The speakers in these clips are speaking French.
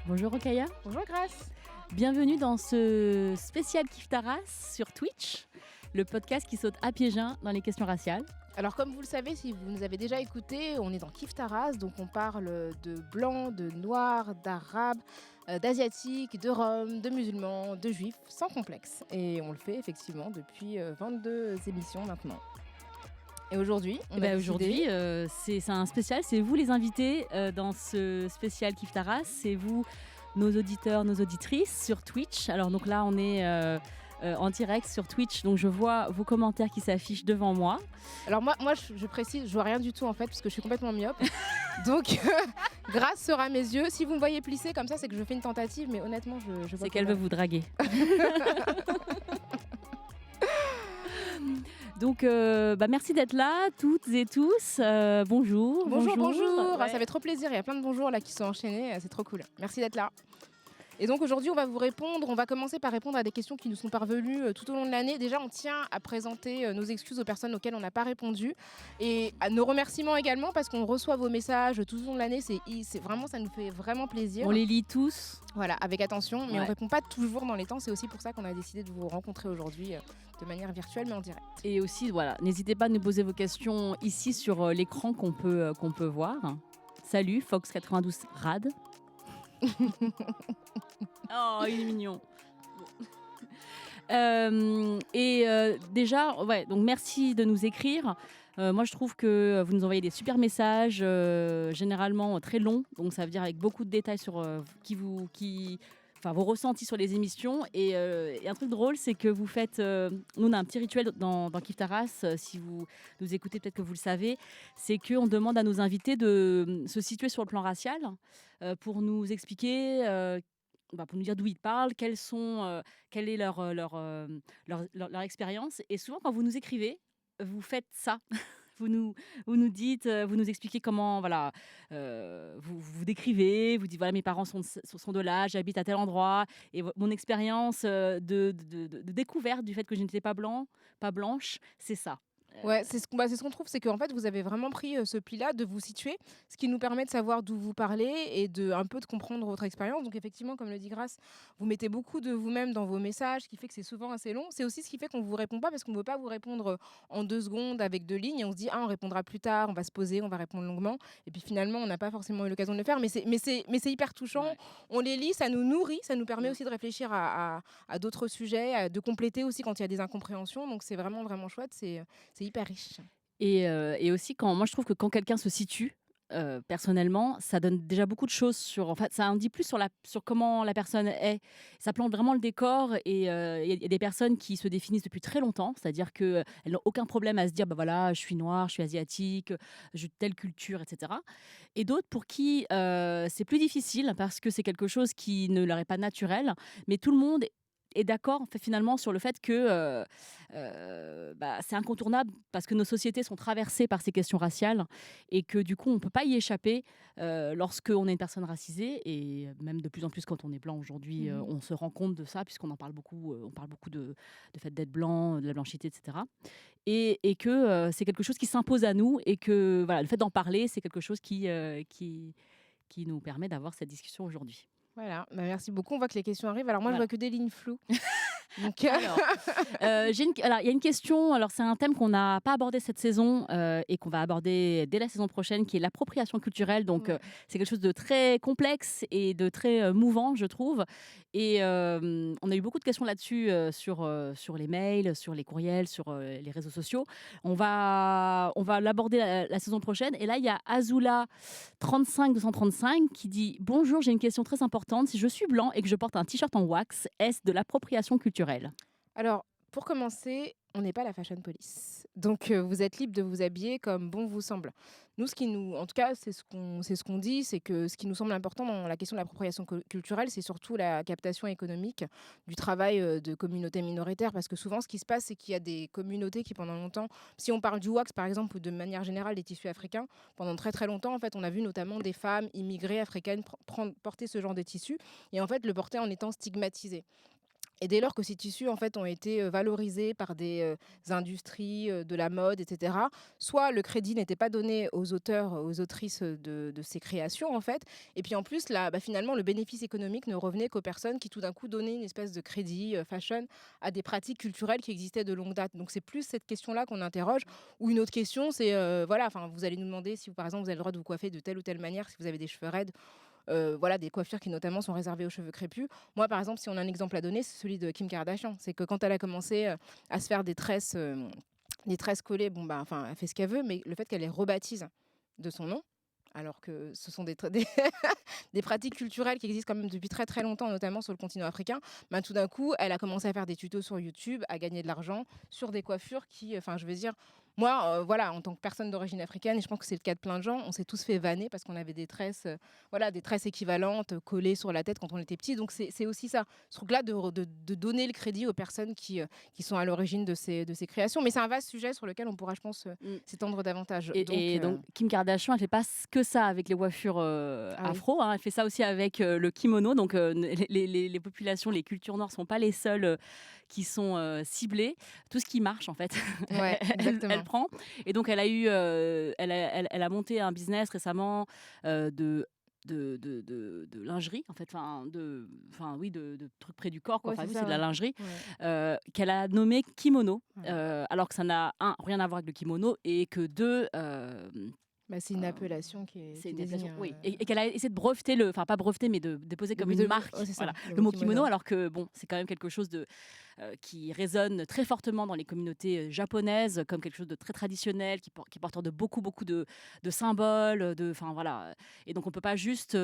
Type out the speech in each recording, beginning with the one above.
Bonjour Rokaya. Bonjour Grace. Bienvenue dans ce spécial Kif Taras sur Twitch, le podcast qui saute à pieds joints dans les questions raciales. Alors comme vous le savez, si vous nous avez déjà écoutés, on est dans Kif Taras, donc on parle de blancs, de noirs, d'arabes, d'asiatiques, de roms, de musulmans, de juifs, sans complexe. Et on le fait effectivement depuis 22 émissions maintenant. Et aujourd'hui, c'est un spécial, c'est vous les invités dans ce spécial Kif Taras, c'est vous nos auditeurs, nos auditrices sur Twitch. Alors donc là on est en direct sur Twitch, donc je vois vos commentaires qui s'affichent devant moi. Alors moi je précise, je vois rien du tout en fait parce que je suis complètement myope. Donc Grace sera mes yeux. Si vous me voyez plisser comme ça, c'est que je fais une tentative, mais honnêtement je vois. C'est qu'elle veut vous draguer. Donc, merci d'être là, toutes et tous. Bonjour. Bonjour. Ouais. Ça fait trop plaisir. Il y a plein de bonjours là qui sont enchaînés. C'est trop cool. Merci d'être là. Et donc aujourd'hui, on va vous répondre. On va commencer par répondre à des questions qui nous sont parvenues tout au long de l'année. Déjà, on tient à présenter nos excuses aux personnes auxquelles on n'a pas répondu et à nos remerciements également parce qu'on reçoit vos messages tout au long de l'année. C'est vraiment, ça nous fait vraiment plaisir. On les lit tous. Voilà, avec attention, mais ouais. On répond pas toujours dans les temps. C'est aussi pour ça qu'on a décidé de vous rencontrer aujourd'hui de manière virtuelle, mais en direct. Et aussi, voilà, n'hésitez pas à nous poser vos questions ici sur l'écran qu'on peut voir. Salut, Fox92 Rad. Oh, il est mignon. Déjà, ouais, donc merci de nous écrire. Moi, je trouve que vous nous envoyez des super messages, généralement très longs. Donc, ça veut dire avec beaucoup de détails sur vos ressentis sur les émissions. Et un truc drôle, c'est que vous faites... nous, on a un petit rituel dans Kif Taras. Si vous nous écoutez, peut-être que vous le savez. C'est qu'on demande à nos invités de se situer sur le plan racial pour nous expliquer... pour nous dire d'où ils parlent, quelle est leur expérience. Et souvent, quand vous nous écrivez, vous faites ça. Vous nous dites, vous nous expliquez comment, voilà, vous décrivez, vous dites, voilà, mes parents sont de là, j'habite à tel endroit, et mon expérience de découverte du fait que je n'étais pas blanche, c'est ça. Ouais, c'est ce qu'on trouve, c'est qu'en fait vous avez vraiment pris ce pli-là de vous situer, ce qui nous permet de savoir d'où vous parlez et de un peu de comprendre votre expérience. Donc effectivement, comme le dit Grace, vous mettez beaucoup de vous-même dans vos messages, ce qui fait que c'est souvent assez long. C'est aussi ce qui fait qu'on vous répond pas parce qu'on veut pas vous répondre en 2 secondes avec 2 lignes. Et on se dit on répondra plus tard, on va se poser, on va répondre longuement. Et puis finalement, on n'a pas forcément eu l'occasion de le faire, mais c'est hyper touchant. Ouais. On les lit, ça nous nourrit, ça nous permet aussi de réfléchir à d'autres sujets, de compléter aussi quand il y a des incompréhensions. Donc c'est vraiment vraiment chouette. C'est hyper riche. Et aussi, moi je trouve que quand quelqu'un se situe, personnellement, ça donne déjà beaucoup de choses ça en dit plus sur comment la personne est. Ça plante vraiment le décor et il y a des personnes qui se définissent depuis très longtemps, c'est-à-dire qu'elles n'ont aucun problème à se dire, voilà, je suis noire, je suis asiatique, j'ai telle culture, etc. Et d'autres pour qui c'est plus difficile parce que c'est quelque chose qui ne leur est pas naturel, mais tout le monde est d'accord finalement sur le fait que c'est incontournable parce que nos sociétés sont traversées par ces questions raciales et que du coup on ne peut pas y échapper lorsqu'on est une personne racisée et même de plus en plus quand on est blanc aujourd'hui, on se rend compte de ça puisqu'on en parle beaucoup, on parle beaucoup de fait d'être blanc, de la blanchité, etc. Et que c'est quelque chose qui s'impose à nous et que voilà, le fait d'en parler, c'est quelque chose qui nous permet d'avoir cette discussion aujourd'hui. Voilà, merci beaucoup. On voit que les questions arrivent. Alors moi, je vois que des lignes floues. Donc, alors, il y a une question. Alors, c'est un thème qu'on n'a pas abordé cette saison et qu'on va aborder dès la saison prochaine, qui est l'appropriation culturelle. Donc, c'est quelque chose de très complexe et de très mouvant, je trouve. Et on a eu beaucoup de questions là-dessus sur les mails, sur les courriels, sur les réseaux sociaux. On va l'aborder la saison prochaine. Et là, il y a Azula 35235 qui dit « Bonjour, j'ai une question très importante. Si je suis blanc et que je porte un t-shirt en wax, est-ce de l'appropriation culturelle ?» Alors, pour commencer, on n'est pas la fashion police. Donc, vous êtes libre de vous habiller comme bon vous semble. Nous, en tout cas, c'est ce qu'on dit, c'est que ce qui nous semble important dans la question de l'appropriation culturelle, c'est surtout la captation économique du travail de communautés minoritaires. Parce que souvent, ce qui se passe, c'est qu'il y a des communautés qui, pendant longtemps, si on parle du wax, par exemple, ou de manière générale des tissus africains, pendant très très longtemps, en fait, on a vu notamment des femmes immigrées africaines porter ce genre de tissu. Et en fait, le porter en étant stigmatisé. Et dès lors que ces tissus, en fait, ont été, valorisés par des, industries, de la mode et cetera, soit le crédit n'était pas donné aux auteurs, aux autrices, de ces créations, en fait et puis en plus là, bah, finalement, le bénéfice économique ne revenait qu'aux personnes qui, tout d'un coup, donnaient une espèce de crédit, fashion à des pratiques culturelles qui existaient de longue date. Donc c'est plus cette question-là qu'on interroge ou une autre question, c'est, voilà, enfin, vous allez nous demander si, par exemple, vous avez le droit de vous coiffer de telle ou telle manière, si vous avez des cheveux raides voilà, des coiffures qui notamment sont réservées aux cheveux crépus. Moi, par exemple, si on a un exemple à donner, c'est celui de Kim Kardashian. C'est que quand elle a commencé à se faire des tresses collées, bon, bah, enfin, elle fait ce qu'elle veut, mais le fait qu'elle les rebaptise de son nom, alors que ce sont des pratiques culturelles qui existent quand même depuis très très longtemps, notamment sur le continent africain, bah, tout d'un coup, elle a commencé à faire des tutos sur YouTube, à gagner de l'argent sur des coiffures qui, enfin, je veux dire, moi, voilà, en tant que personne d'origine africaine, et je pense que c'est le cas de plein de gens, on s'est tous fait vanner parce qu'on avait des tresses, voilà, des tresses équivalentes collées sur la tête quand on était petit. Donc c'est aussi ça, ce truc-là de donner le crédit aux personnes qui sont à l'origine de ces créations. Mais c'est un vaste sujet sur lequel on pourra, je pense, Mmh. s'étendre davantage. Et donc Kim Kardashian, elle fait pas que ça avec les coiffures Ah oui. afro, hein, elle fait ça aussi avec le kimono. Donc les populations, les cultures noires sont pas les seules qui sont ciblées. Tout ce qui marche en fait, Ouais, elle exactement. prend. Et donc elle a monté un business récemment de lingerie en fait, enfin oui, de trucs près du corps quoi. Ouais, Enfin c'est oui, c'est ça, de la ouais. lingerie Ouais, qu'elle a nommé kimono, ouais. alors que ça n'a rien à voir avec le kimono et que deux, Bah, c'est une appellation c'est qui une désigne appellation, oui, et qu'elle a essayé de breveter enfin pas breveter, mais de déposer comme une ouais, marque, c'est ça, voilà, le le mot mot kimono, kimono. alors que bon, c'est quand même quelque chose qui résonne très fortement dans les communautés japonaises, comme quelque chose de très traditionnel, qui est porteur de beaucoup de symboles, enfin voilà. Et donc on peut pas juste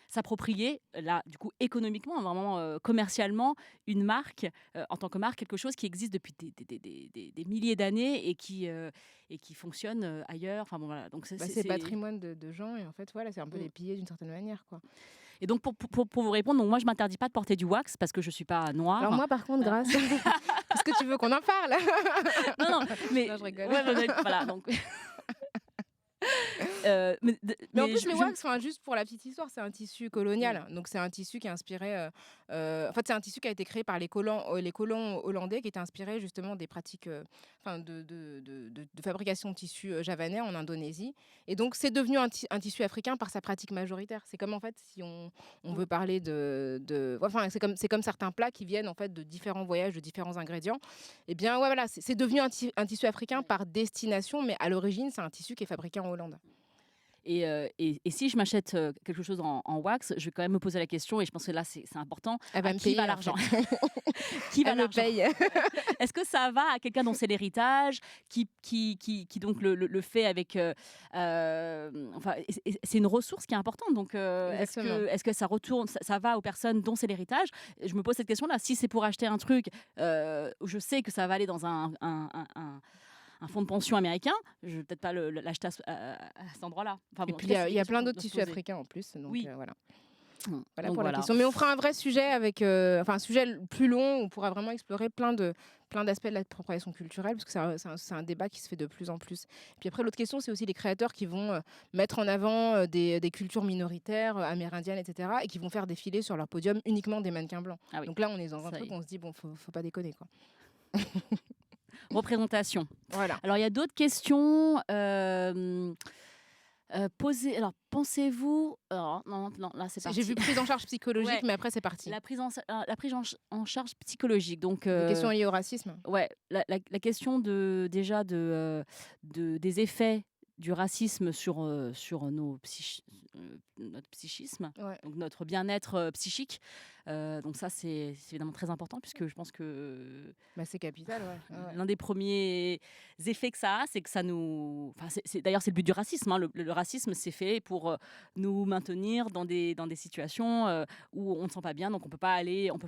s'approprier, là, du coup, économiquement, vraiment commercialement, une marque, en tant que marque, quelque chose qui existe depuis des milliers d'années et qui fonctionne ailleurs. Enfin bon, voilà. Donc Bah, c'est patrimoine de gens et en fait, voilà, c'est un peu Mm. les piller d'une certaine manière, quoi. Et donc pour vous répondre, donc moi je m'interdis pas de porter du wax parce que je suis pas Alors noire. moi, par contre, grâce est-ce que tu veux qu'on en parle? Non, non, mais Non, je rigole. ouais, voilà, donc Mais en mais plus, le je wax, enfin, juste pour la petite histoire, c'est un tissu colonial. Donc, c'est un tissu qui est inspiré. En fait, c'est un tissu qui a été créé par les colons hollandais qui étaient inspirés justement des pratiques enfin, de fabrication de tissus javanais en Indonésie. Et donc, c'est devenu un tissu africain par sa pratique majoritaire. C'est comme en fait, si on veut parler ouais, enfin, c'est comme certains plats qui viennent en fait de différents voyages, de différents ingrédients. Eh bien, ouais, voilà, c'est devenu un tissu africain par destination, mais à l'origine, c'est un tissu qui est fabriqué en Hollande. et si je m'achète quelque chose en wax, je vais quand même me poser la question, et je pense que là c'est important, Elle à va me qui va payer en l'argent? fait. Qui va Elle me l'argent? paye. Est-ce que ça va à quelqu'un dont c'est l'héritage, qui donc le fait avec, enfin, c'est une ressource qui est importante. Donc, Exactement. est-ce que ça retourne, ça va aux personnes dont c'est l'héritage? Je me pose cette question-là. Si c'est pour acheter un truc, où je sais que ça va aller dans un fonds de pension américain, je vais peut-être pas l'acheter à cet endroit-là. Enfin Et bon, en puis tout cas, c'est il des y a questions plein qu'on d'autres doit se tissus poser. africains en plus, donc Oui. voilà. Voilà Donc pour la voilà. question. Mais on fera un vrai sujet avec, enfin un sujet plus long, où on pourra vraiment explorer plein d'aspects de l'appropriation culturelle, parce que c'est un débat qui se fait de plus en plus. Puis après, l'autre question, c'est aussi les créateurs qui vont mettre en avant des cultures minoritaires, amérindiennes, etc., et qui vont faire défiler sur leur podium uniquement des mannequins blancs. Ah oui, Donc là, on est dans un ça y truc où est. on se dit, bon, faut pas déconner, quoi. Représentation. Voilà. Alors, il y a d'autres questions posées. Alors, pensez-vous. Alors, non, non, là, c'est J'ai vu parti. prise en charge psychologique, Ouais, mais après, c'est parti. la prise en charge psychologique. Donc, Des questions liées au racisme. ouais, la question des effets du racisme sur notre psychisme, Ouais. donc notre bien-être psychique. Donc ça, c'est évidemment très important, puisque je pense que Bah, c'est capital, ouais. Ouais, ouais. l'un des premiers effets que ça a, c'est que ça nous... Enfin, d'ailleurs, c'est le but du racisme, hein. Le racisme, c'est fait pour nous maintenir dans des situations où on ne se sent pas bien. Donc, on peut pas aller au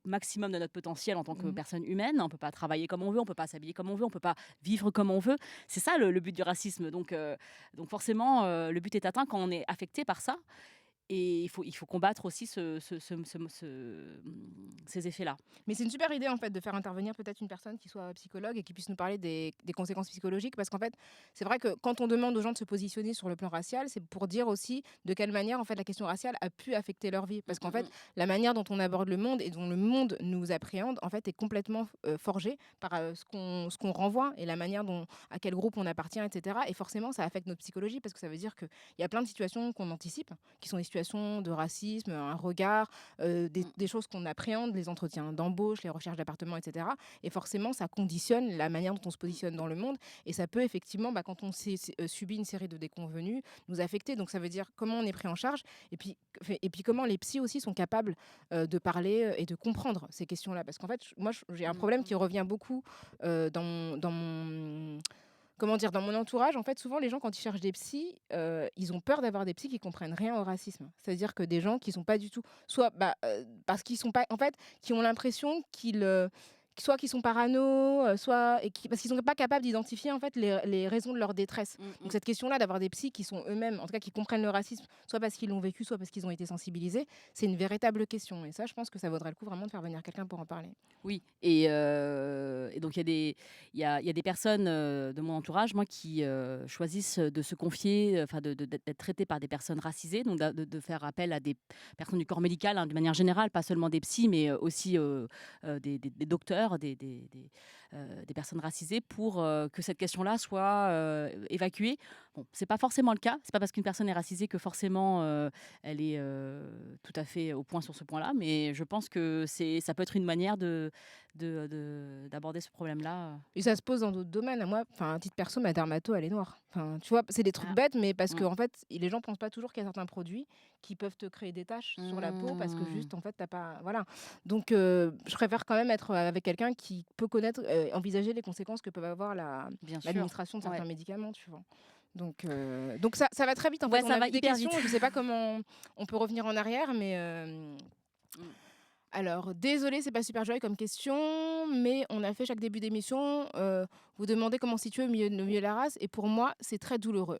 maximum de notre potentiel en tant que Mhm. personne humaine. On ne peut pas travailler comme on veut, on ne peut pas s'habiller comme on veut, on ne peut pas vivre comme on veut. C'est ça le but du racisme. Donc forcément, le but est atteint quand on est affecté par ça. Et il faut combattre aussi ces effets-là. Mais c'est une super idée en fait de faire intervenir peut-être une personne qui soit psychologue et qui puisse nous parler des conséquences psychologiques parce qu'en fait c'est vrai que quand on demande aux gens de se positionner sur le plan racial, c'est pour dire aussi de quelle manière en fait la question raciale a pu affecter leur vie Mmh, parce qu'en mmh fait mh. la manière dont on aborde le monde et dont le monde nous appréhende en fait est complètement forgée par ce qu'on renvoie et la manière dont à quel groupe on appartient, etc. Et forcément ça affecte notre psychologie parce que ça veut dire qu'il y a plein de situations qu'on anticipe qui sont des situations de racisme, un regard, Mmh. des choses qu'on appréhende, les entretiens d'embauche, les recherches d'appartements, etc. Et forcément, ça conditionne la manière dont on se positionne dans le monde. Et ça peut effectivement, quand on subit une série de déconvenues, nous affecter. Donc ça veut dire comment on est pris en charge et puis comment les psys aussi sont capables de parler et de comprendre ces questions-là. Parce qu'en fait, moi, j'ai un Mmh problème mh. qui revient beaucoup dans mon comment dire? Dans mon entourage, en fait, souvent, les gens, quand ils cherchent des psys, ils ont peur d'avoir des psys qui comprennent rien au racisme. C'est-à-dire que des gens qui sont pas du tout soit, parce qu'ils sont pas en fait, qui ont l'impression soit qu'ils sont parano, soit et qui parce qu'ils sont pas capables d'identifier, en fait, les raisons de leur détresse. Mmh Donc mh. cette question-là d'avoir des psys qui sont eux-mêmes, en tout cas, qui comprennent le racisme, soit parce qu'ils l'ont vécu, soit parce qu'ils ont été sensibilisés, c'est une véritable question et ça, je pense que ça vaudrait le coup vraiment de faire venir quelqu'un pour en parler. Oui, et donc il y a des personnes, de mon entourage, moi, qui, choisissent de se confier, enfin d'être traitées par des personnes racisées, donc de faire appel à des personnes du corps médical, hein, de manière générale, pas seulement des psys, mais aussi, des docteurs, des personnes racisées pour, que cette question-là soit, évacuée. Bon, c'est pas forcément le cas. C'est pas parce qu'une personne est racisée que forcément, elle est, tout à fait au point sur ce point-là, mais je pense que ça peut être une manière d'aborder ce problème-là. Et ça se pose dans d'autres domaines. Moi, enfin, à titre perso, ma dermato, elle est noire. Enfin, tu vois? C'est des trucs Ah. bêtes, mais parce Mmh. qu'en fait, les gens pensent pas toujours qu'il y a certains produits qui peuvent te créer des taches sur la peau parce que Mmh. juste, en fait, tu pas voilà. Donc je préfère quand même être avec quelqu'un qui peut connaître, envisager les conséquences que peuvent avoir Bien sûr. l'administration de Ouais. certains médicaments, tu vois? Donc ça va très vite, en Ouais, fait. On ça a va vu des hyper questions, vite. je sais pas comment on peut revenir en arrière, mais Mmh. alors, désolée, c'est pas super joyeux comme question, mais on a fait chaque début d'émission, vous demander comment se situer au milieu de la race et pour moi, c'est très douloureux.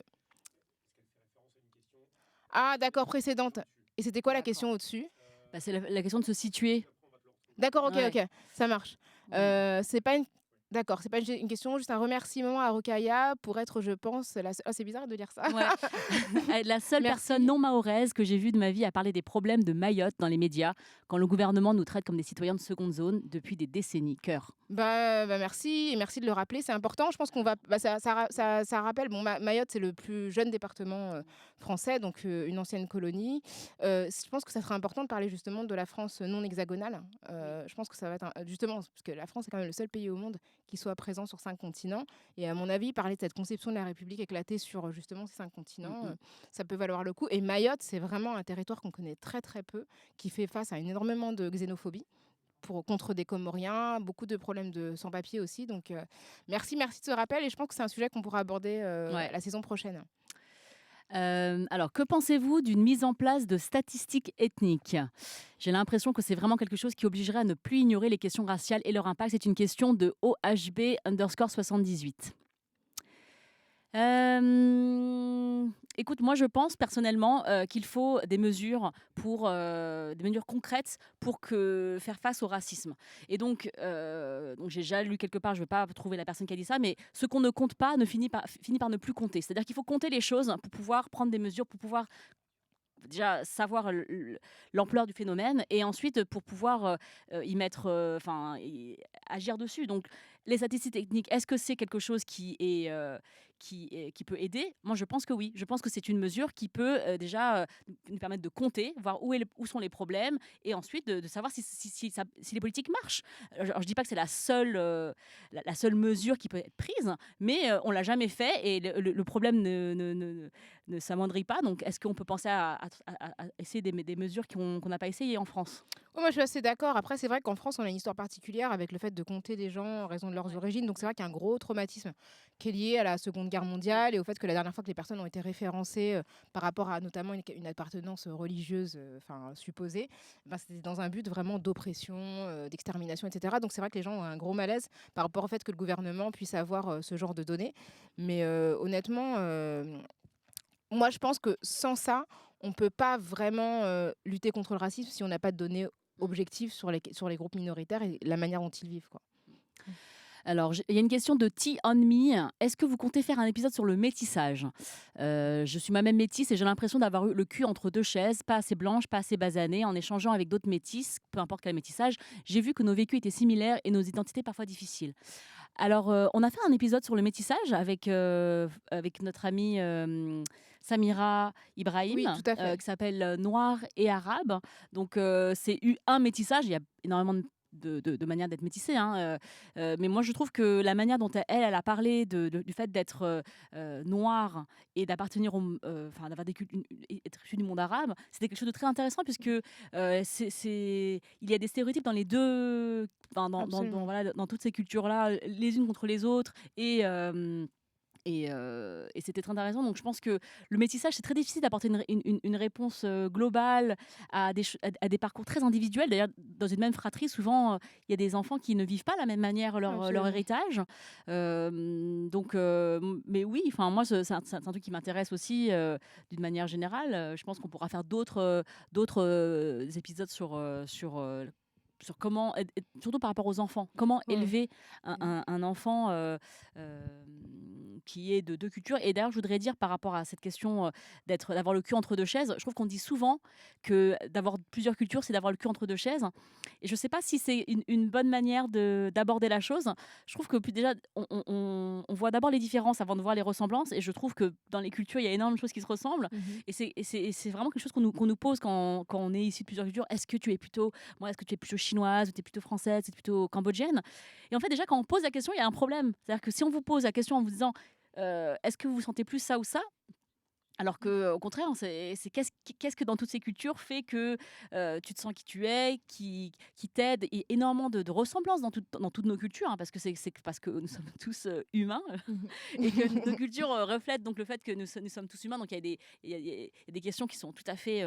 Ah d'accord, précédente et c'était quoi la D'accord. question au-dessus? Bah, c'est la question de se situer. D'accord, OK, Ouais. OK, ça marche. Mmh. C'est pas une d'accord, c'est pas une question, juste un remerciement à Rokhaya pour être, je pense, la se oh, c'est bizarre de dire ça. Ouais. La seule personne Merci. non mahoraise que j'ai vue de ma vie à parler des problèmes de Mayotte dans les médias, quand le gouvernement nous traite comme des citoyens de seconde zone depuis des décennies. Cœur. Merci et merci de le rappeler, c'est important. Je pense qu'on va ça rappelle bon Mayotte, c'est le plus jeune département, français, donc une ancienne colonie. Je pense que ça serait important de parler justement de la France non hexagonale. Oui. Je pense que ça va être un justement, parce que la France est quand même le seul pays au monde qui soit présent sur 5 continents et à mon avis, parler de cette conception de la République éclatée sur, justement ces 5 Mmh continents, mh. ça peut valoir le coup et Mayotte, c'est vraiment un territoire qu'on connaît très, très peu, qui fait face à énormément de xénophobie contre des Comoriens, beaucoup de problèmes de sans-papiers aussi. Donc, merci de ce rappel et je pense que c'est un sujet qu'on pourra aborder Ouais. la saison prochaine. Alors, que pensez-vous d'une mise en place de statistiques ethniques? J'ai l'impression que c'est vraiment quelque chose qui obligerait à ne plus ignorer les questions raciales et leur impact. C'est une question de OHB_78. Écoute, moi je pense personnellement, qu'il faut des mesures concrètes pour faire face au racisme et donc j'ai déjà lu quelque part, je ne vais pas trouver la personne qui a dit ça, mais ce qu'on ne compte pas finit par ne plus compter. C'est-à-dire qu'il faut compter les choses pour pouvoir prendre des mesures, pour pouvoir déjà savoir l'ampleur du phénomène et ensuite pour pouvoir, y mettre, enfin, agir dessus. Donc les statistiques techniques, est-ce que c'est quelque chose qui peut aider? Moi, je pense que oui. Je pense que c'est une mesure qui peut, déjà, nous permettre de compter, voir où sont les problèmes et ensuite de savoir si les politiques marchent. Alors je dis pas que c'est la seule mesure qui peut être prise, mais on l'a jamais fait et le problème ne s'amoindrit pas. Donc est-ce qu'on peut penser à essayer des mesures qu'on n'a pas essayées en France? Ouais, moi, je suis assez d'accord. Après, c'est vrai qu'en France, on a une histoire particulière avec le fait de compter des gens en raison de leurs Ouais. origines. Donc, c'est vrai qu'il y a un gros traumatisme qui est lié à la Seconde Guerre Mmh. mondiale et au fait que la dernière fois que les personnes ont été référencées par rapport à notamment une appartenance religieuse enfin, supposée, ben, c'était dans un but vraiment d'oppression, d'extermination, etc. Donc, c'est vrai que les gens ont un gros malaise par rapport au fait que le gouvernement puisse avoir ce genre de données. Mais honnêtement, moi, je pense que sans ça, on peut pas vraiment, lutter contre le racisme si on n'a pas de données Mmh. objectives sur les groupes minoritaires et la manière dont ils vivent, quoi. Alors, il y a une question de Tea on Me. Est-ce que vous comptez faire un épisode sur le métissage? Je suis moi-même métisse et j'ai l'impression d'avoir eu le cul entre deux chaises, pas assez blanche, pas assez basanée. En échangeant avec d'autres métisses, peu importe quel métissage, j'ai vu que nos vécus étaient similaires et nos identités parfois difficiles. Alors, on a fait un épisode sur le métissage avec notre amie Samira Oui, Ibrahim, tout à fait. qui s'appelle Noir et Arabe. Donc, c'est un métissage. Il y a énormément de manières d'être métissée, hein, mais moi, je trouve que la manière dont elle a parlé du fait d'être noire et d'appartenir enfin, d'avoir être issue du monde arabe, c'était quelque chose de très intéressant puisque il y a des stéréotypes dans les deux, enfin, Absolument. voilà, dans toutes ces cultures-là, les unes contre les autres et c'était très intéressant. Donc je pense que le métissage, c'est très difficile d'apporter une réponse, globale à des parcours très individuels. D'ailleurs, dans une même fratrie, souvent, il y a des enfants qui ne vivent pas de la même manière leur Absolument. héritage. Donc mais oui, enfin moi, c'est un truc qui m'intéresse aussi, d'une manière générale. Je pense qu'on pourra faire d'autres épisodes sur comment surtout par rapport aux enfants. Comment Ouais. élever un enfant, qui est de 2 cultures. Et d'ailleurs, je voudrais dire par rapport à cette question, d'avoir le cul entre 2 chaises, je trouve qu'on dit souvent que d'avoir plusieurs cultures, c'est d'avoir le cul entre 2 chaises et je ne sais pas si c'est une bonne manière d'aborder la chose. Je trouve que puis déjà, on voit d'abord les différences avant de voir les ressemblances et je trouve que dans les cultures, il y a énormément de choses qui se ressemblent Mmh. et c'est vraiment quelque chose qu'on nous pose quand on est issu de plusieurs cultures. Est-ce que tu es plutôt chinoise ou tu es plutôt française, tu es plutôt cambodgienne? Et en fait, déjà, quand on pose la question, il y a un problème. C'est-à-dire que si on vous pose la question en vous disant est-ce que vous sentez plus ça ou ça? Alors que, au contraire, c'est qu'est-ce que dans toutes ces cultures fait que tu te sens qui tu es, qui t'aide et énormément de ressemblances dans toutes nos cultures, hein, parce que c'est parce que nous sommes tous humains Mmh. et que nos cultures reflètent donc le fait que nous sommes tous humains. Donc il y a des questions qui sont tout à fait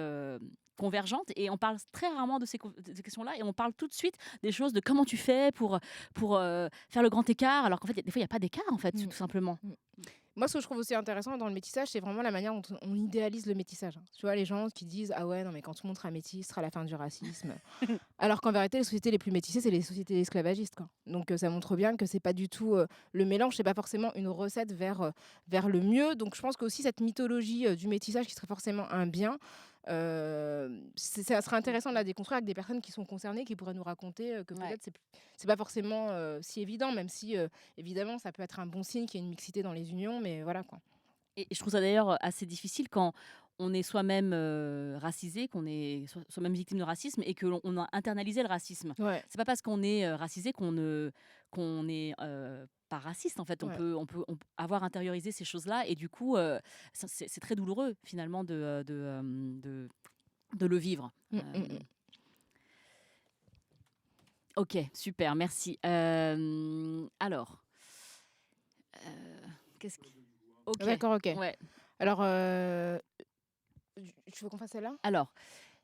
convergentes et on parle très rarement de ces questions-là et on parle tout de suite des choses de comment tu fais pour faire le grand écart, alors qu'en fait, des fois, il n'y a pas d'écart, en fait, Mmh. tout simplement. Mmh. Moi, ce que je trouve aussi intéressant dans le métissage, c'est vraiment la manière dont on idéalise le métissage, hein. Tu vois, les gens qui disent: «Ah ouais, non, mais quand tout le monde sera métis, ce sera la fin du racisme». Alors qu'en vérité, les sociétés les plus métissées, c'est les sociétés esclavagistes, quoi. Donc ça montre bien que c'est pas du tout, le mélange, c'est pas forcément une recette vers le mieux. Donc je pense qu'aussi cette mythologie, du métissage qui serait forcément un bien, ça serait intéressant de la déconstruire avec des personnes qui sont concernées, qui pourraient nous raconter, que Ouais. peut-être c'est pas forcément, si évident, même si, évidemment, ça peut être un bon signe qu'il y ait une mixité dans les unions, mais voilà, quoi. Et je trouve ça d'ailleurs assez difficile quand on est soi-même racisé, qu'on est soi-même victime de racisme et que l'on a internalisé le racisme. Ouais, C'est pas parce qu'on est racisé qu'on est pas raciste en fait. On ouais. peut, on peut, on peut avoir intériorisé ces choses-là et du coup, c'est très douloureux finalement de le vivre. Mmh, mmh mh. Ok, super, merci. Alors, qu'est-ce que... Ok, D'accord, OK. ouais. Alors, tu veux qu'on fasse celle-là? Alors,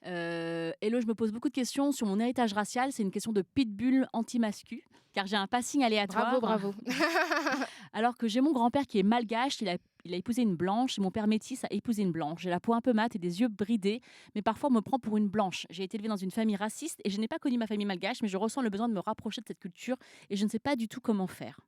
hello, je me pose beaucoup de questions sur mon héritage racial. C'est une question de pitbull anti-mascu, car j'ai un passing Bravo, aléatoire. bravo. Alors que j'ai mon grand-père qui est malgache, il a épousé une blanche, et mon père métis a épousé une blanche. J'ai la peau un peu mate et des yeux bridés, mais parfois on me prend pour une blanche. J'ai été élevée dans une famille raciste et je n'ai pas connu ma famille malgache, mais je ressens le besoin de me rapprocher de cette culture et je ne sais pas du tout comment faire.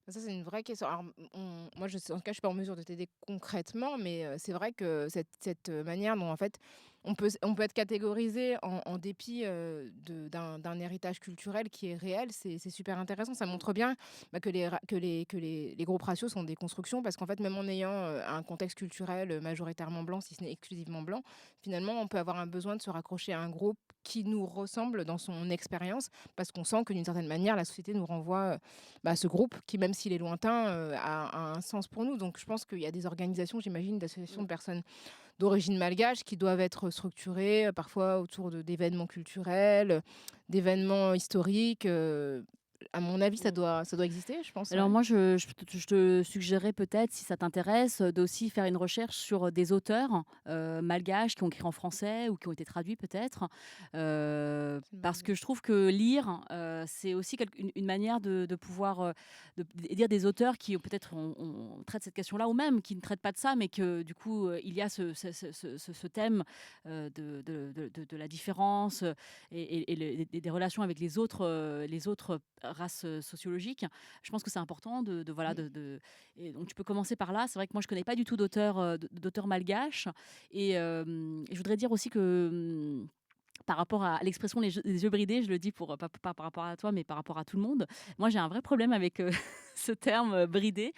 Ça, c'est une vraie question. Alors, moi, en tout cas, je suis pas en mesure de t'aider concrètement, mais c'est vrai que cette manière dont, en fait, on peut être catégorisé en dépit d'un héritage culturel qui est réel, c'est super intéressant. Ça montre bien bah, que les groupes raciaux sont des constructions, parce qu'en fait, même en ayant un contexte culturel majoritairement blanc, si ce n'est exclusivement blanc, finalement, on peut avoir un besoin de se raccrocher à un groupe qui nous ressemble dans son expérience, parce qu'on sent que d'une certaine manière, la société nous renvoie bah, ce groupe qui, même s'il est lointain, a un sens pour nous. Donc je pense qu'il y a des organisations, j'imagine, d'associations de personnes d'origine malgache qui doivent être structurées, parfois autour d'événements culturels, d'événements historiques. à mon avis, Mmh. ça doit exister, je pense, Alors ouais. moi, je te suggérerais peut-être, si ça t'intéresse, d'aussi faire une recherche sur des auteurs malgaches qui ont écrit en français ou qui ont été traduits peut-être. C'est une bonne Parce idée. que je trouve que lire, c'est aussi une manière de pouvoir dire des auteurs qui peut-être on traite cette question-là, ou même qui ne traitent pas de ça, mais que du coup, il y a ce thème de la différence et des relations avec les autres races sociologiques. Je pense que c'est important voilà, Mmh. et donc tu peux commencer par là. C'est vrai que moi, je connais pas du tout d'auteurs malgaches. Et je voudrais dire aussi que, par rapport à l'expression les yeux bridés, je le dis pas par rapport à toi, mais par rapport à tout le monde. Moi, j'ai un vrai problème avec ce terme bridé,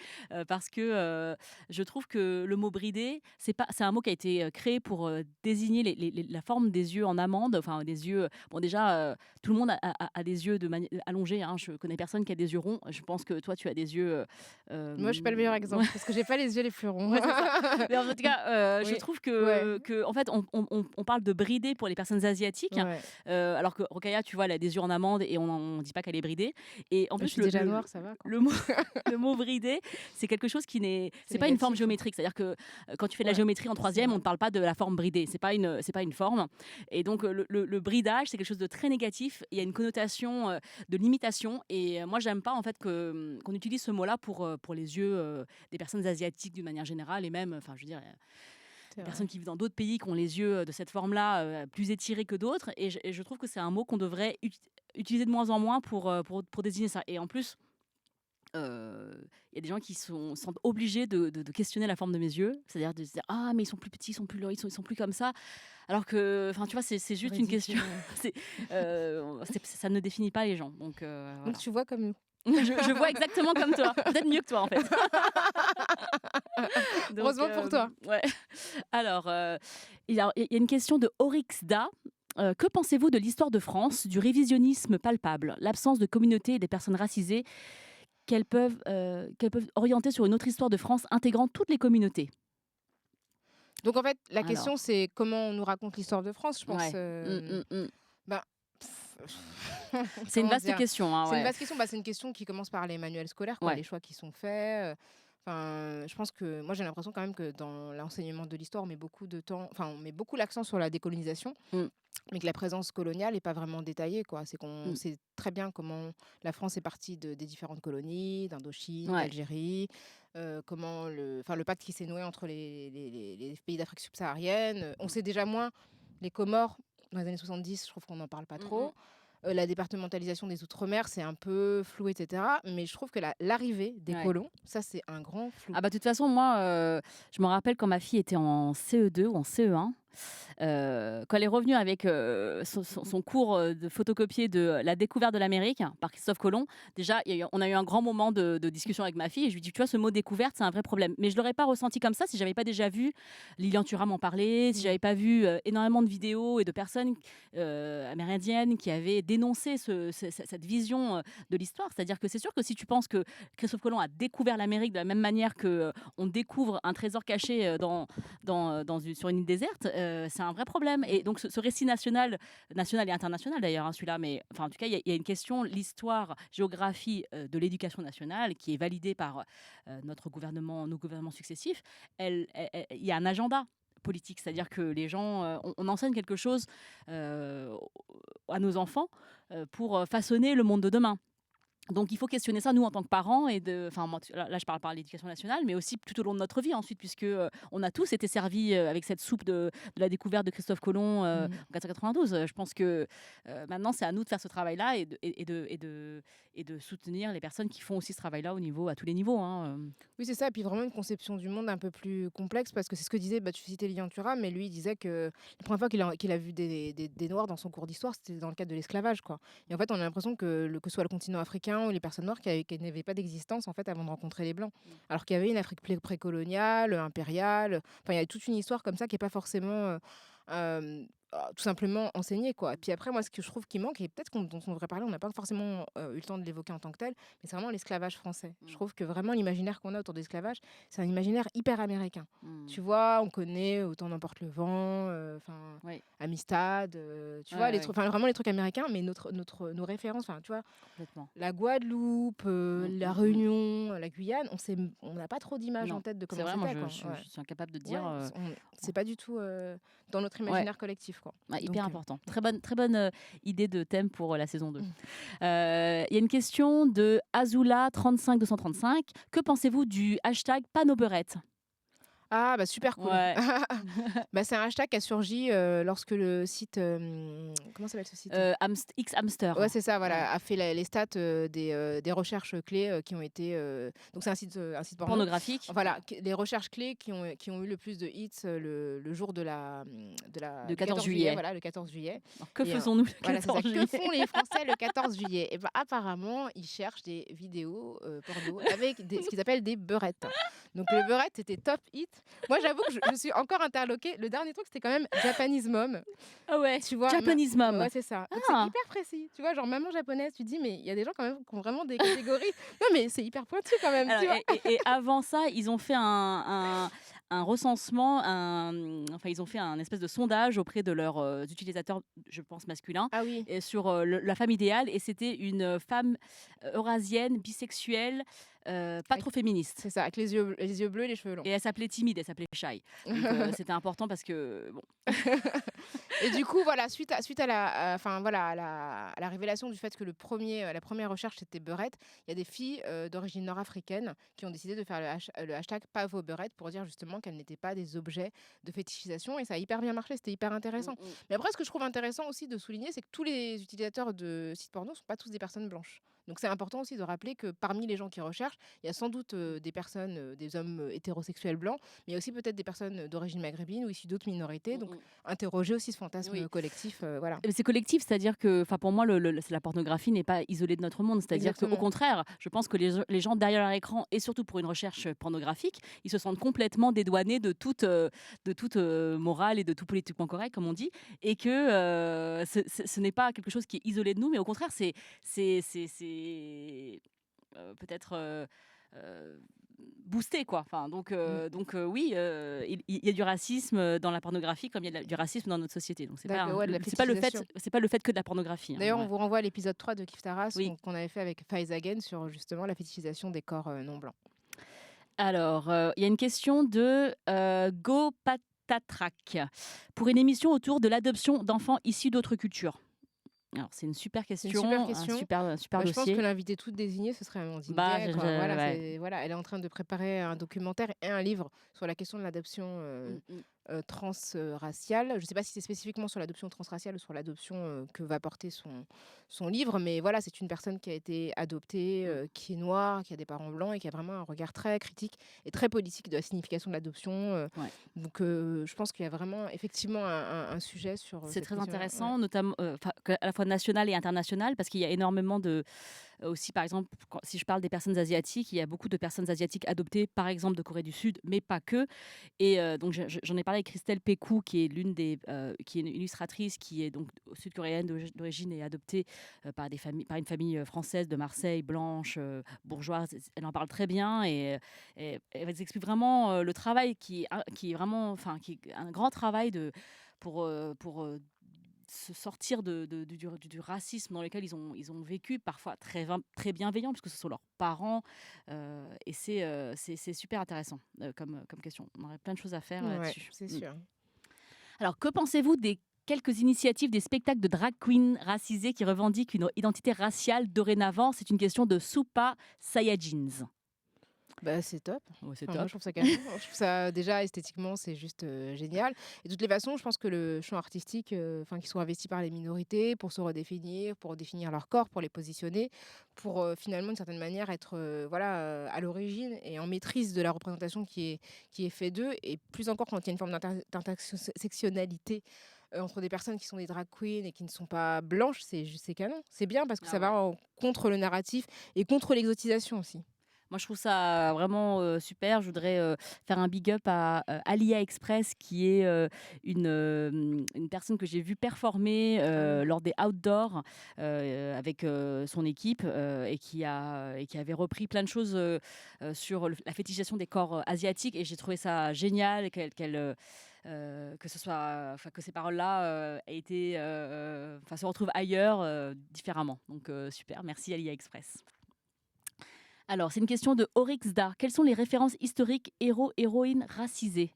parce que je trouve que le mot bridé, c'est un mot qui a été créé pour désigner la forme des yeux en amande, enfin des yeux. Bon, déjà, tout le monde a des yeux allongés, hein. Je connais personne qui a des yeux ronds. Je pense que toi, tu as des yeux. Moi, je suis pas le meilleur Ouais, exemple parce que j'ai pas les yeux les plus ronds. ouais, c'est ça. Mais en tout cas, je Oui, trouve ouais, en fait, on parle de bridé pour les personnes asiatiques, ouais. alors que Rokhaya, tu vois, elle a des yeux en amande et on dit pas qu'elle est bridée. Et en Je plus, suis déjà noire, ça va, quoi. le mot le mot bridé, c'est quelque chose qui n'est C'est c'est pas une forme négatif, hein. géométrique. C'est-à-dire que, quand tu fais de la Ouais, géométrie en c'est troisième, on vrai. ne parle pas de la forme bridée. C'est pas une forme. Et donc, le bridage, c'est quelque chose de très négatif. Il y a une connotation, de limitation, et moi, j'aime pas, en fait, qu'on utilise ce mot-là pour les yeux, des personnes asiatiques d'une manière générale, et même, enfin, je veux dire, C'est des vrai. personnes qui vivent dans d'autres pays qui ont les yeux de cette forme-là, plus étirés que d'autres. Et je trouve que c'est un mot qu'on devrait utiliser de moins en moins pour désigner ça. Et en plus, il y a des gens qui se sentent obligés de questionner la forme de mes yeux, c'est-à-dire de se dire: «Ah, mais ils sont plus petits, ils sont plus comme ça». Alors que, enfin, tu vois, c'est juste une question. Ridicule, ouais. c'est, ça ne définit pas les gens. Donc, Donc voilà. tu vois comme nous. Je vois exactement comme toi, peut-être mieux que toi, en fait. Donc, Heureusement pour toi. ouais. Alors, il y a une question de Orixda. Que pensez-vous de l'histoire de France, du révisionnisme palpable, l'absence de communauté et des personnes racisées qu'elles peuvent orienter sur une autre histoire de France intégrant toutes les communautés? Donc en fait, la Alors, question, c'est comment on nous raconte l'histoire de France, je pense, ouais. Mmh, mmh, mmh. ben, pff, C'est une comment vaste dire? question, hein, C'est une ouais. vaste question, bah, c'est une question qui commence par les manuels scolaires, quoi, Ouais. les choix qui sont faits, enfin, je pense que moi, j'ai l'impression quand même que dans l'enseignement de l'histoire, on met beaucoup de temps enfin, on met beaucoup l'accent sur la décolonisation, Mmh, mais que la présence coloniale est pas vraiment détaillée, quoi. C'est qu'on mmh. sait très bien comment la France est partie des différentes colonies, d'Indochine, Ouais. d'Algérie, comment le pacte qui s'est noué entre les pays d'Afrique subsaharienne. On sait déjà moins les Comores, dans les années 70, je trouve qu'on n'en parle pas Mmh mh. trop. La départementalisation des outre-mer, c'est un peu flou, et cetera. Mais je trouve que l'arrivée des Ouais. colons, ça, c'est un grand flou. Ah bah, de toute façon, moi, je me rappelle quand ma fille était en CE2 ou en CE1, quand elle est revenue avec, son cours, de photocopié de La découverte de l'Amérique par Christophe Colomb. Déjà, on a eu un grand moment de discussion avec ma fille, et je lui dis: «Tu vois, ce mot découverte, c'est un vrai problème». Mais je l'aurais pas ressenti comme ça si j'avais pas déjà vu Lilian Thuram en parler, si Mmh. j'avais pas vu, énormément de vidéos et de personnes, amérindiennes, qui avaient dénoncé cette vision, de l'histoire. C'est-à-dire que c'est sûr que si tu penses que Christophe Colomb a découvert l'Amérique de la même manière que, on découvre un trésor caché, sur une île déserte, c'est un vrai problème. Mmh. Et donc ce récit national et international d'ailleurs, hein, celui-là, mais enfin, en tout cas, il y a une question, l'histoire, géographie, de l'éducation nationale, qui est validée par, nos gouvernements successifs. Il y a un agenda politique, c'est-à-dire que les gens, on enseigne quelque chose, heu, à nos enfants, pour, façonner le monde de demain. Donc il faut questionner ça, nous, en tant que parents, enfin, moi, là, je parle par l'éducation nationale, mais aussi tout au long de notre vie ensuite, puisque, on a tous été servis, avec cette soupe de la découverte de Christophe Colomb, Mmh. en 492. Je pense que, maintenant, c'est à nous de faire ce travail-là, et de soutenir les personnes qui font aussi ce travail-là à tous les niveaux, hein. Oui, c'est ça. Et puis vraiment une conception du monde un peu plus complexe, parce que c'est ce que disait, bah, tu citais Lilian Thuram, mais lui, il disait que la première fois qu'il a vu des Noirs dans son cours d'histoire, c'était dans le cadre de l'esclavage, quoi. Et en fait, on a l'impression que ce soit le continent africain ou les personnes noires qui n'avaient pas d'existence, en fait, avant de rencontrer les Blancs. Mmh. Alors qu'il y avait une Afrique précoloniale, impériale. Enfin, il y a toute une histoire comme ça qui n'est pas forcément tout simplement enseigner, quoi. Et puis après, moi, ce que je trouve qui manque et peut-être dont on devrait parler, on n'a pas forcément, eu le temps de l'évoquer en tant que tel, mais c'est vraiment l'esclavage français. Je Mmh. trouve que vraiment l'imaginaire qu'on a autour de l'esclavage, c'est un imaginaire hyper américain. Mmh. Tu vois? On connaît Autant n'emporte le vent, enfin, Oui, Amistad, tu ouais, vois? ouais, ouais, Vraiment les trucs américains, mais nos références, enfin, tu vois? complètement. La Guadeloupe, Mmh, la mmh, mmh. Réunion, la Guyane, on n'a pas trop d'images en Non, tête de c'est comment vrai, moi c'était, quoi. Ouais. je suis incapable de dire, Ouais, c'est pas du tout, dans notre ouais, imaginaire collectif, quoi. ouais, hyper Donc important. Très bonne, idée de thème pour, la saison 2. mmh. Il y a une question de Azula35235. Que pensez-vous du hashtag pas nos beurettes? Ah bah, super cool. Ouais. Bah, c'est un hashtag qui a surgi, lorsque le site, comment s'appelle ce site? X Hamster. Ouais, c'est ça, Ouais. voilà, a fait les stats, des recherches clés, qui ont été, donc c'est un site porno. Pornographique, ouais. Voilà, les recherches clés qui ont eu le plus de hits, le jour De du 14 14 juillet, juillet. voilà, le 14 juillet. Alors que Et faisons-nous le voilà, c'est ça. 14 Que juillet? font les Français le 14 juillet? Et bah, apparemment, ils cherchent des vidéos, porno avec ce qu'ils appellent des beurettes. Donc le beurette, c'était top hit. Moi, j'avoue que je suis encore interloquée. Le dernier truc, c'était quand même Japanese Mom. Ah ouais, Tu vois? Japanese Ouais, mom. c'est ça. Donc c'est Ah! hyper précis. Tu vois? Genre maman japonaise, tu te dis: «Mais il y a des gens quand même qui ont vraiment des catégories». Non, mais c'est hyper pointu quand même, Alors tu vois? et avant ça, ils ont fait un recensement, enfin, ils ont fait un espèce de sondage auprès de leurs, utilisateurs, je pense masculins, Ah oui, et sur, la femme idéale, et c'était une femme, eurasienne, bisexuelle, pas avec trop féministe, c'est ça, avec les yeux bleus et les cheveux longs. et elle s'appelait timide, elle s'appelait shy. Donc c'était important parce que bon. Et du coup, voilà, suite à enfin voilà, à la révélation du fait que la première recherche c'était beurette, il y a des filles, d'origine nord-africaine qui ont décidé de faire le hashtag pas vos beurettes pour dire justement qu'elles n'étaient pas des objets de fétichisation et ça a hyper bien marché, c'était hyper Mmh intéressant. mh. Mais après, ce que je trouve intéressant aussi de souligner, c'est que tous les utilisateurs de sites porno sont pas tous des personnes blanches. Donc c'est important aussi de rappeler que parmi les gens qui recherchent, il y a sans doute, des personnes, des hommes, hétérosexuels blancs, mais il y a aussi peut-être des personnes d'origine maghrébine ou issues d'autres minorités. Mmh Donc mh. interroger aussi ce fantasme Oui. collectif, voilà. C'est collectif, c'est-à-dire que, enfin, pour moi, la pornographie n'est pas isolée de notre monde. C'est-à-dire qu'au Exactement. contraire, je pense que les gens derrière leur écran, et surtout pour une recherche pornographique, ils se sentent complètement dédouanés de toute morale et de tout politiquement correct, comme on dit, et que ce n'est pas quelque chose qui est isolé de nous, mais au contraire, c'est peut-être boosté, quoi. Enfin, Mmh. oui, il y a du racisme dans la pornographie, comme il y a du racisme dans notre société. Donc D'accord, ouais, de la fétichisation. c'est pas le fait que de la pornographie, hein, D'ailleurs, on ouais. vous renvoie à l'épisode 3 de Kif Taras Oui. qu'on avait fait avec Faiza Again sur justement la fétichisation des corps, non blancs. Alors, il y a une question de, Go Patatrak. Pour une émission autour de l'adoption d'enfants issus d'autres cultures. Alors, c'est une super C'est une super question, question. un super Bah, je pense que dossier. l'invitée toute désignée, ce serait Amandine Bah, Gay, quoi. Voilà, ouais. elle est en train de préparer un documentaire et un livre sur la question de l'adoption, Mmh mh. transraciale. Je ne sais pas si c'est spécifiquement sur l'adoption transraciale ou sur l'adoption, que va porter son livre, mais voilà, c'est une personne qui a été adoptée, Mmh. qui est noire, qui a des parents blancs et qui a vraiment un regard très critique et très politique de la signification de l'adoption, Ouais. donc je pense qu'il y a vraiment effectivement un sujet sur, C'est cette très question-là. Ouais. intéressant, notamment, à la fois national et international, parce qu'il y a énormément de, aussi, par exemple, si je parle des personnes asiatiques, il y a beaucoup de personnes asiatiques adoptées, par exemple de Corée du Sud, mais pas que. Et donc j'en ai parlé avec Christelle Pécou, qui est qui est une illustratrice, qui est donc sud-coréenne d'origine et adoptée par une famille française de Marseille, blanche, bourgeoise. Elle en parle très bien, et elle explique vraiment le travail qui est vraiment, enfin, qui est un grand travail pour se sortir du racisme dans lequel ils ont vécu, parfois très bienveillant, puisque ce sont leurs parents. Et c'est super intéressant comme question. On aurait plein de choses à faire Ouais, là-dessus. c'est Mm. sûr. Alors, que pensez-vous des quelques initiatives des spectacles de drag queens racisés qui revendiquent une identité raciale dorénavant? C'est une question de Soupa Sayajins. Bah, c'est top. Ouais, c'est Enfin, moi, top. je trouve ça canon. Je trouve ça déjà esthétiquement, c'est juste, génial et de toutes les façons, je pense que le champ artistique, enfin, qu'ils soient investis par les minorités pour se redéfinir, pour définir leur corps, pour les positionner, pour, finalement, d'une certaine manière, être, voilà, à l'origine et en maîtrise de la représentation qui est fait d'eux et plus encore quand il y a une forme d'intersectionnalité, entre des personnes qui sont des drag queens et qui ne sont pas blanches, c'est canon. C'est bien parce que Ah ça va ouais. contre le narratif et contre l'exotisation aussi. Moi, je trouve ça vraiment super. Je voudrais faire un big up à Alia Express, qui est une personne que j'ai vue performer Ah oui. lors des outdoors avec son équipe et qui avait repris plein de choses sur la fétichisation des corps asiatiques. Et j'ai trouvé ça génial que ce soit, enfin, que ces paroles-là aient été, enfin, se retrouvent ailleurs différemment. Donc super, merci Alia Express. Alors, c'est une question de Orixda. Quelles sont les références historiques héros-héroïnes racisées?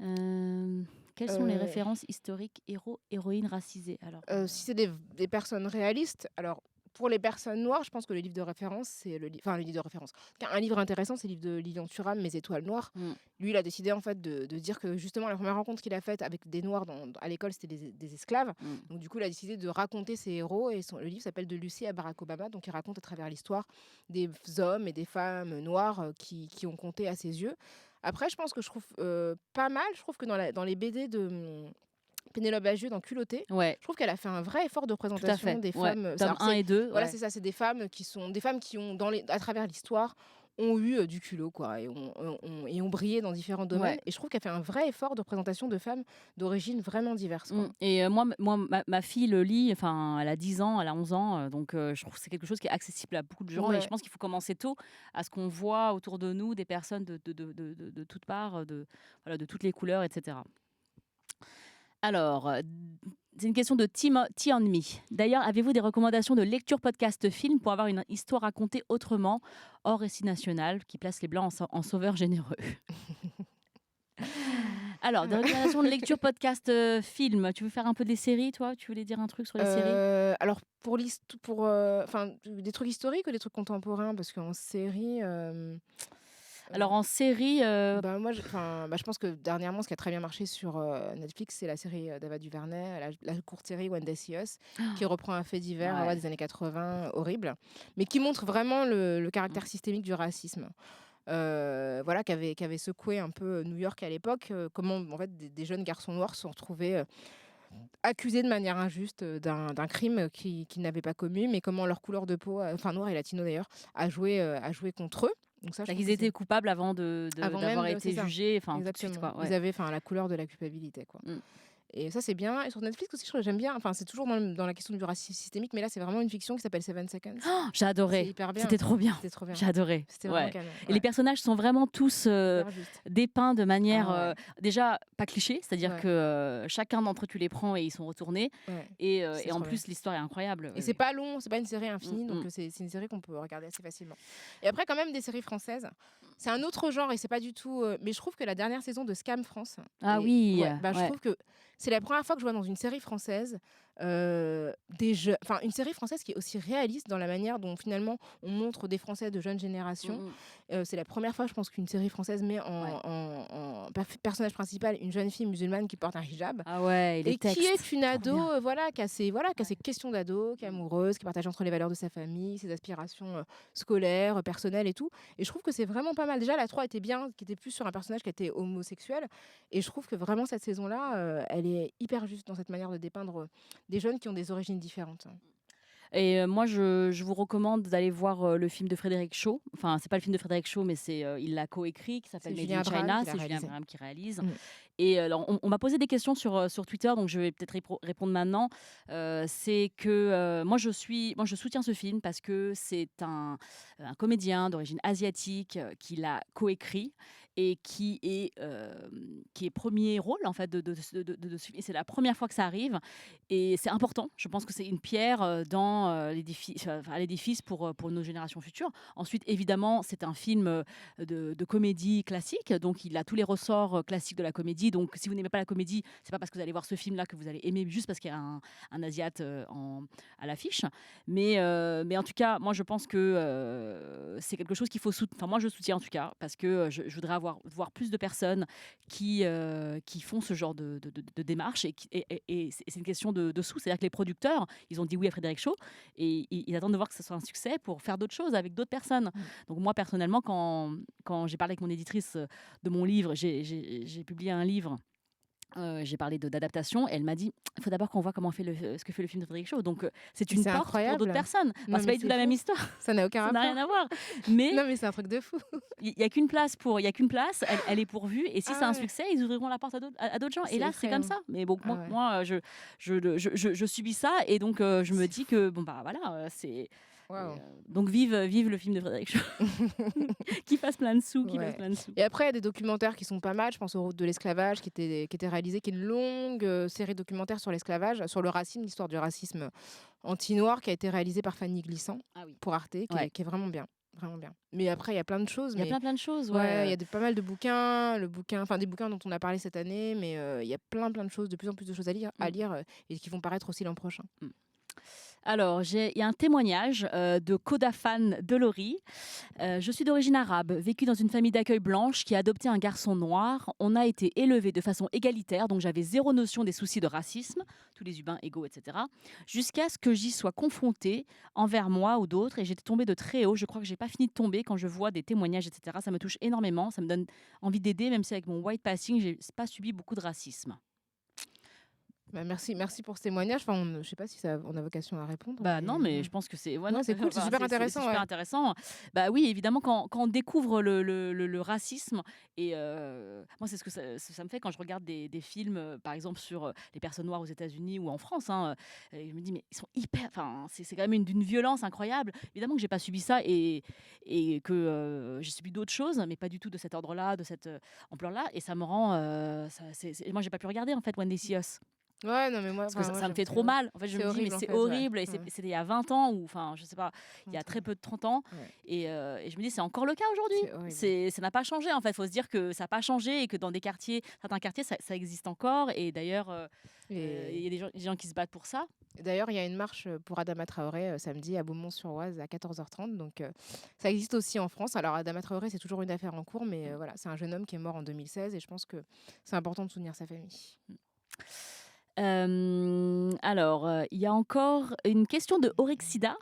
Euh, Quelles sont les Euh, références historiques héros-héroïnes racisées? Alors, Si c'est des personnes réalistes, alors pour les personnes noires, je pense que le livre de référence, c'est enfin le livre de référence. Un livre intéressant, c'est le livre de Lilian Thuram, Mes étoiles noires. mm, Lui, il a décidé en fait de dire que justement la première rencontre qu'il a faite avec des noirs à l'école, c'était des esclaves. mm. Donc du coup, il a décidé de raconter ses héros et le livre s'appelle De Lucie à Barack Obama. Donc il raconte à travers l'histoire des hommes et des femmes noirs qui ont compté à ses yeux. Après, je pense que je trouve pas mal. Je trouve que dans les BD de Pénélope Bagieux dans Culotté, Ouais, je trouve qu'elle a fait un vrai effort de tout à représentation fait. des Ouais. femmes. Tome Alors 1 et 2, voilà, ouais. c'est ça, c'est des femmes qui sont des femmes qui ont à travers l'histoire ont eu du culot quoi et ont brillé dans différents domaines Ouais. et je trouve qu'elle fait un vrai effort de représentation de femmes d'origine vraiment diverses quoi. Et ma fille le lit, enfin, elle a 10 ans, elle a 11 ans, donc je trouve que c'est quelque chose qui est accessible à beaucoup de gens et je Ouais. pense qu'il faut commencer tôt à ce qu'on voit autour de nous des personnes de toutes parts, voilà, de toutes les couleurs, etc. Alors, c'est une question de Tea on Me. D'ailleurs, avez-vous des recommandations de lecture, podcast, film pour avoir une histoire racontée autrement, hors récit national, qui place les Blancs en sauveurs généreux? Alors, des recommandations de lecture, podcast, film. Tu veux faire un peu des séries, toi? Tu voulais dire un truc sur les séries? Alors pour enfin des trucs historiques ou des trucs contemporains parce qu'en série Alors, en série, bah, moi, je pense que dernièrement, ce qui a très bien marché sur Netflix, c'est la série d'Ava DuVernay, la courte série When They See Us, qui reprend un fait divers ouais. des années 80, horrible, mais qui montre vraiment le caractère systémique du racisme. Voilà, qui avait secoué un peu New York à l'époque, comment en fait des jeunes garçons noirs se sont retrouvés accusés de manière injuste d'un crime qu'ils n'avaient pas commis, mais comment leur couleur de peau, enfin noir et latino d'ailleurs, a joué contre eux. Donc ça, je C'est trouve qu'ils que c'est étaient coupables avant avant d'avoir même de c'est été ça, jugés, enfin, tout de suite, exactement. quoi. Ils Ouais. avaient la couleur de la culpabilité, quoi. Mm. Et ça, c'est bien. Et sur Netflix aussi, je trouve que j'aime bien. Enfin, c'est toujours dans la question du racisme systémique, mais là, c'est vraiment une fiction qui s'appelle Seven Seconds. Oh, j'ai C'est adoré. hyper bien. C'était trop bien. C'était trop bien. J'ai adoré. C'était vraiment Ouais. canon. Et les personnages sont vraiment tous Hyper juste. dépeints de manière Ah ouais. déjà pas cliché, c'est-à-dire Ouais. que chacun d'entre eux tu les prends et ils sont retournés. Ouais. Et C'est en trop plus l'histoire est incroyable. Et c'est pas long, c'est pas une série infinie, donc Mm. c'est une série qu'on peut regarder assez facilement. Et après, quand même, des séries françaises. C'est un autre genre et c'est pas du tout. Mais je trouve que la dernière saison de Scam France. Ah oui. Ouais, bah, je Ouais. trouve que c'est la première fois que je vois dans une série française enfin une série française qui est aussi réaliste dans la manière dont finalement on montre des Français de jeune génération. C'est la première fois, je pense, qu'une série française met personnage principal une jeune fille musulmane qui porte un hijab. Ah ouais, et les Et textes. qui est une trop ado, bien. voilà, qui a ses questions d'ado, qui est amoureuse, qui partage entre les valeurs de sa famille, ses aspirations scolaires, personnelles et tout. Et je trouve que c'est vraiment pas mal. Déjà, la 3 était bien, qui était plus sur un personnage qui était homosexuel. Et je trouve que vraiment cette saison-là, elle est hyper juste dans cette manière de dépeindre des jeunes qui ont des origines différentes. Et moi, je vous recommande d'aller voir le film de Frédéric Shaw. Enfin, c'est pas le film de Frédéric Shaw, mais il l'a coécrit, qui s'appelle C'est Made Julien in Abraham China. qui l'a C'est Julien réalisé. Abraham qui réalise. Mm. Et alors, on m'a posé des questions sur Twitter, donc je vais peut-être répondre maintenant. C'est que moi, je soutiens ce film parce que c'est un comédien d'origine asiatique qui l'a coécrit et qui est premier rôle en fait de ce film. Et c'est la première fois que ça arrive et c'est important. Je pense que c'est une pierre dans l'édifice pour nos générations futures. Ensuite, évidemment, c'est un film de comédie classique, donc il a tous les ressorts classiques de la comédie. Donc, si vous n'aimez pas la comédie, c'est pas parce que vous allez voir ce film-là que vous allez aimer, juste parce qu'il y a un Asiate à l'affiche. Mais en tout cas, moi, je pense que c'est quelque chose qu'il faut soutenir. Enfin, moi, je soutiens en tout cas, parce que je voudrais voir plus de personnes qui font ce genre de démarche. Et c'est une question de sous. C'est-à-dire que les producteurs, ils ont dit oui à Frédéric Shaw et ils attendent de voir que ce soit un succès pour faire d'autres choses avec d'autres personnes. Donc moi, personnellement, quand j'ai parlé avec mon éditrice de mon livre, j'ai publié un livre J'ai parlé d'adaptation et elle m'a dit: «Il faut d'abord qu'on voit comment fait ce que fait le film de Frédéric Shaw». Donc c'est Mais une c'est porte pour d'autres incroyable. personnes. Enfin, Non, c'est mais pas du tout c'est la même fou. histoire, Ça n'a aucun ça n'a rien rapport. à voir. Mais Non, mais c'est un truc de fou. il y a qu'une place il y a qu'une place, elle est pourvue et si c'est Ah un ouais, succès, ils ouvriront la porte à d'autres gens et c'est là, c'est comme effrayant. ça. Mais bon, Ah ouais. je subis ça et donc je me C'est dis fou. que bon, bah, voilà, c'est et Waouh. donc vive le film de Frédéric Shaw. Qu'il fasse plein de sous, qu'il fasse Ouais. plein de sous. Et après, il y a des documentaires qui sont pas mal. Je pense aux Routes de l'esclavage, qui était réalisé, qui est une longue série documentaire sur l'esclavage, sur le racisme, l'histoire du racisme anti-noir, qui a été réalisée par Fanny Glissant Ah oui. pour Arte, Ouais. qui est vraiment bien. Vraiment bien. Mais après, il y a plein de choses. Il y a Mais plein de choses, ouais, il y ouais, a pas mal de bouquins. Enfin, des bouquins dont on a parlé cette année. Mais il y a plein de choses, de plus en plus de choses mmh. et qui vont paraître aussi l'an prochain. Mmh. Alors, il y a un témoignage de Koda Fan Delori. Je suis d'origine arabe, vécu dans une famille d'accueil blanche qui a adopté un garçon noir. On a été élevés de façon égalitaire, donc j'avais zéro notion des soucis de racisme, tous les humains égaux, etc. Jusqu'à ce que j'y sois confrontée envers moi ou d'autres, et j'étais tombée de très haut. Je crois que j'ai pas fini de tomber quand je vois des témoignages, etc. Ça me touche énormément, ça me donne envie d'aider, même si avec mon white passing, j'ai pas subi beaucoup de racisme. Bah, merci pour ce témoignage. Enfin, je sais pas si on a vocation à répondre, Bah non, mais mais je pense que c'est ouais, non, non, c'est cool, c'est enfin, super c'est intéressant, super ouais. intéressant. Bah oui, évidemment, quand on découvre le racisme et moi, c'est ce que ça me fait quand je regarde des films, par exemple, sur les personnes noires aux États-Unis ou en France, hein, et je me dis: «Mais ils sont hyper» enfin, c'est quand même d'une violence incroyable. Évidemment que j'ai pas subi ça et que, j'ai subi d'autres choses, mais pas du tout de cet ordre-là, de cette, ampleur-là et ça me rend, ça moi, j'ai pas pu regarder, en fait, When They See Us. Ouais, non, mais Parce que moi ça me j'aime fait c'est trop mal. En fait, je c'est me dis: «Mais horrible, en c'est fait, ouais. horrible» et Ouais, c'était il y a 20 ans ou enfin, je sais pas, il y a 30 très ans. peu de 30 ans Ouais, et je me dis: «C'est encore le cas aujourd'hui». c'est horrible. Ça n'a pas changé, en fait. Il faut se dire que ça n'a pas changé et que dans des quartiers certains quartiers, ça existe encore et d'ailleurs, il Et y a des gens qui se battent pour ça. d'ailleurs, il y a une marche, pour Adama Traoré, samedi à Beaumont-sur-Oise à 14h30, donc ça existe aussi en France. Alors Adama Traoré, c'est toujours une affaire en cours, mais voilà, c'est un jeune homme qui est mort en 2016 et je pense que c'est important de soutenir sa famille. Alors, il y a encore une question de Orexida.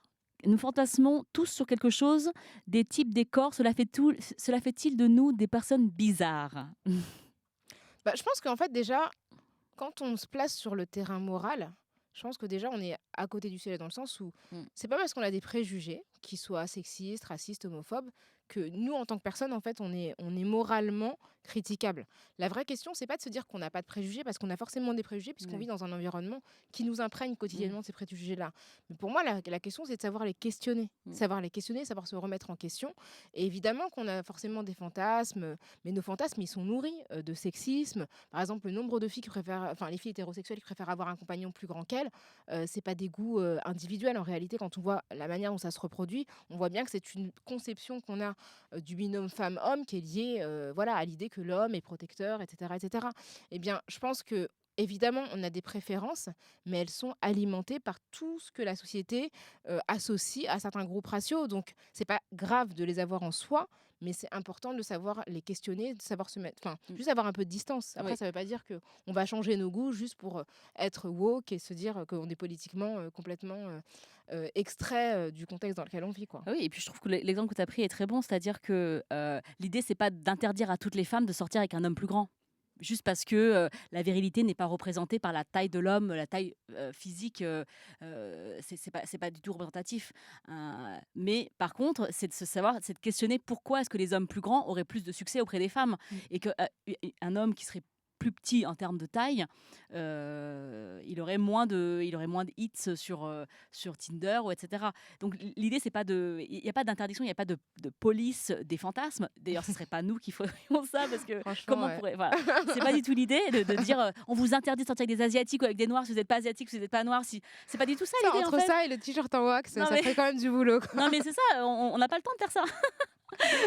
Nous fantasmons tous sur quelque chose, des types, des corps. Cela fait-il de nous des personnes bizarres? Bah, je pense qu'en fait, déjà, quand on se place sur le terrain moral, je pense que déjà on est à côté du ciel dans le sens où Mmh. c'est pas parce qu'on a des préjugés, qu'ils soient sexistes, racistes, homophobes, que nous en tant que personne en fait on est moralement critiquable. La vraie question c'est pas de se dire qu'on n'a pas de préjugés parce qu'on a forcément des préjugés puisqu'on vit Oui. dans un environnement qui nous imprègne Mmh. quotidiennement de ces préjugés-là. Mais pour moi la question c'est de Mmh. savoir les questionner, savoir se remettre en question. Et évidemment qu'on a forcément des fantasmes, mais nos fantasmes ils sont nourris de sexisme. Par exemple, le nombre de filles qui préfèrent, enfin les filles hétérosexuelles qui préfèrent avoir un compagnon plus grand qu'elles, c'est pas des goûts individuels. En réalité, quand on voit la manière dont ça se reproduit, on voit bien que c'est une conception qu'on a du binôme femme-homme qui est liée, voilà, à l'idée que l'homme est protecteur, etc., etc. Eh bien, je pense que évidemment, on a des préférences, mais elles sont alimentées par tout ce que la société associe à certains groupes raciaux. Donc, c'est pas grave de les avoir en soi, mais c'est important de savoir les questionner, de savoir se mettre, enfin, Mmh. juste avoir un peu de distance. Après, Oui. ça veut pas dire que on va changer nos goûts juste pour être woke et se dire qu'on est politiquement complètement extrait du contexte dans lequel on vit, quoi. Ah oui et puis je trouve que l'exemple que tu as pris est très bon, c'est-à-dire que, l'idée c'est pas d'interdire à toutes les femmes de sortir avec un homme plus grand. Juste parce que, la virilité n'est pas représentée par la taille de l'homme, la taille, physique, c'est pas du tout représentatif. Mais par contre, c'est de questionner pourquoi est-ce que les hommes plus grands auraient plus de succès auprès des femmes Mm. et que, un homme qui serait plus petit en termes de taille, il aurait moins de hits sur Tinder ou et cetera. Donc l'idée c'est pas il y a pas d'interdiction, il y a pas de police des fantasmes. D'ailleurs, ce serait pas nous qui ferions ça parce que Franchement, comment on ouais. pourrait voilà, c'est pas du tout l'idée de dire, «On vous interdit de sortir avec des asiatiques ou avec des noirs si vous êtes pas asiatique, si vous êtes pas noir», si c'est pas du tout ça Ça, l'idée en entre fait. ça et le t-shirt en wax, Non ça mais ferait quand même du boulot, quoi. non mais c'est ça, on n'a pas le temps de faire ça.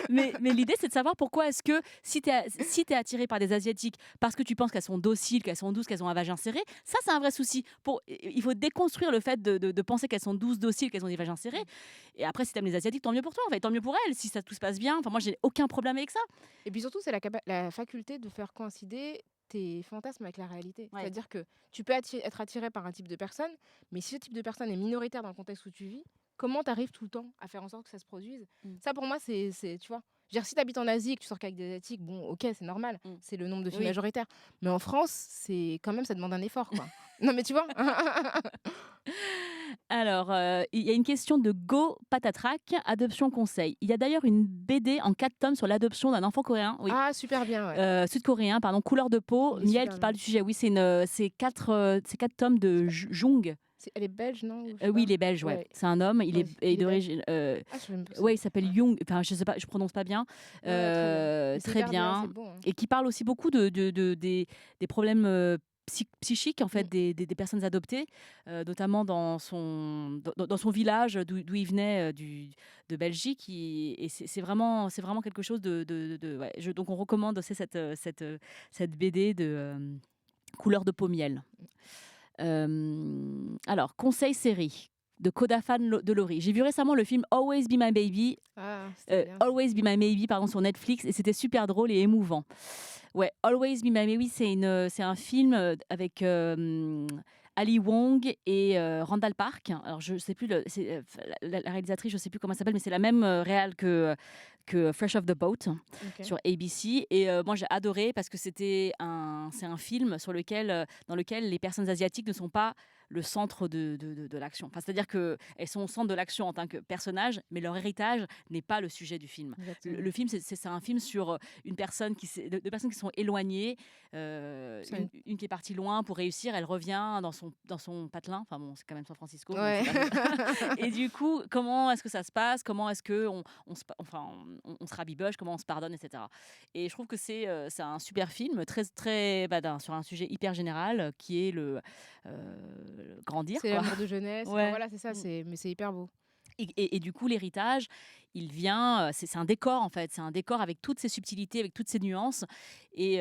Mais l'idée, c'est de savoir pourquoi est-ce que si tu es attiré par des Asiatiques parce que tu penses qu'elles sont dociles, qu'elles sont douces, qu'elles ont un vagin serré, ça, c'est un vrai souci. Il faut déconstruire le fait de penser qu'elles sont douces, dociles, qu'elles ont des vagins serrés. Et après, si tu aimes les Asiatiques, tant mieux pour toi, en fait, tant mieux pour elles, si ça tout se passe bien. Enfin, moi, j'ai aucun problème avec ça. Et puis surtout, c'est la faculté de faire coïncider tes fantasmes avec la réalité. Ouais. C'est-à-dire que tu peux être attiré par un type de personne, mais si ce type de personne est minoritaire dans le contexte où tu vis, comment tu arrives tout le temps à faire en sorte que ça se produise? Mmh. Ça, pour moi, tu vois? Je veux dire, si tu habites en Asie et que tu sors qu'avec des Asiatiques, bon, OK, c'est normal, Mmh. c'est le nombre de filles Oui. majoritaires. Mais en France, c'est quand même, ça demande un effort, quoi. Non, mais tu vois? Alors, il y a une question de Go Patatrac, adoption conseil. Il y a d'ailleurs une BD en 4 tomes sur l'adoption d'un enfant coréen, oui, Ah, super bien, ouais. sud-coréen, pardon, couleur de peau, Il est Miel super qui bien. parle du sujet. Oui, c'est 4 tomes de Jung. Elle est belge, non? Ou je sais Oui, pas. il est belge, ouais. Ouais, C'est un homme, il ouais, est est il est belge. d'origine, Ah, je savais même pas ça. ouais, il s'appelle Ouais. Jung, enfin, je sais pas, je prononce pas bien, Ouais, très bien. Mais c'est très hyper bien, bien c'est beau, hein. et qui parle aussi beaucoup des problèmes, psychiques, en fait, Mmh. des personnes adoptées, notamment dans son village d'où il venait, de Belgique et c'est vraiment quelque chose de ouais, donc on recommande aussi cette BD de, Couleur de peau miel. Alors, conseil série de Kodafan de Laurie. J'ai vu récemment le film Always Be My Baby, Ah, c'était bien ça. Always Be My Baby, pardon, sur Netflix, et c'était super drôle et émouvant. Ouais, Always Be My Baby, c'est un film avec Ali Wong et Randall Park. Alors, je sais plus, la réalisatrice, je sais plus comment elle s'appelle, mais c'est la même réal que Fresh Off the Boat OK. sur ABC. Et moi, j'ai adoré parce que c'est un film dans lequel les personnes asiatiques ne sont pas le centre de l'action. Enfin, c'est-à-dire qu'elles sont au centre de l'action en tant que personnages, mais leur héritage n'est pas le sujet du film. Exactement. Le film, c'est un film sur une personne deux personnes qui sont éloignées, Ça une une qui est partie loin pour réussir, elle revient dans son patelin. Enfin bon, c'est quand même San Francisco, donc ouais. c'est pas... Et du coup, comment est-ce que ça se passe? Comment est-ce que on se rabiboche? Comment on se pardonne, etc. Et je trouve que c'est un super film, très très sur un sujet hyper général qui est grandir, C'est quoi. l'amour de jeunesse, enfin Ouais. voilà, c'est ça, Mm. mais c'est hyper beau. Et du coup, l'héritage, il vient, c'est un décor en fait, c'est un décor avec toutes ses subtilités, avec toutes ses nuances, et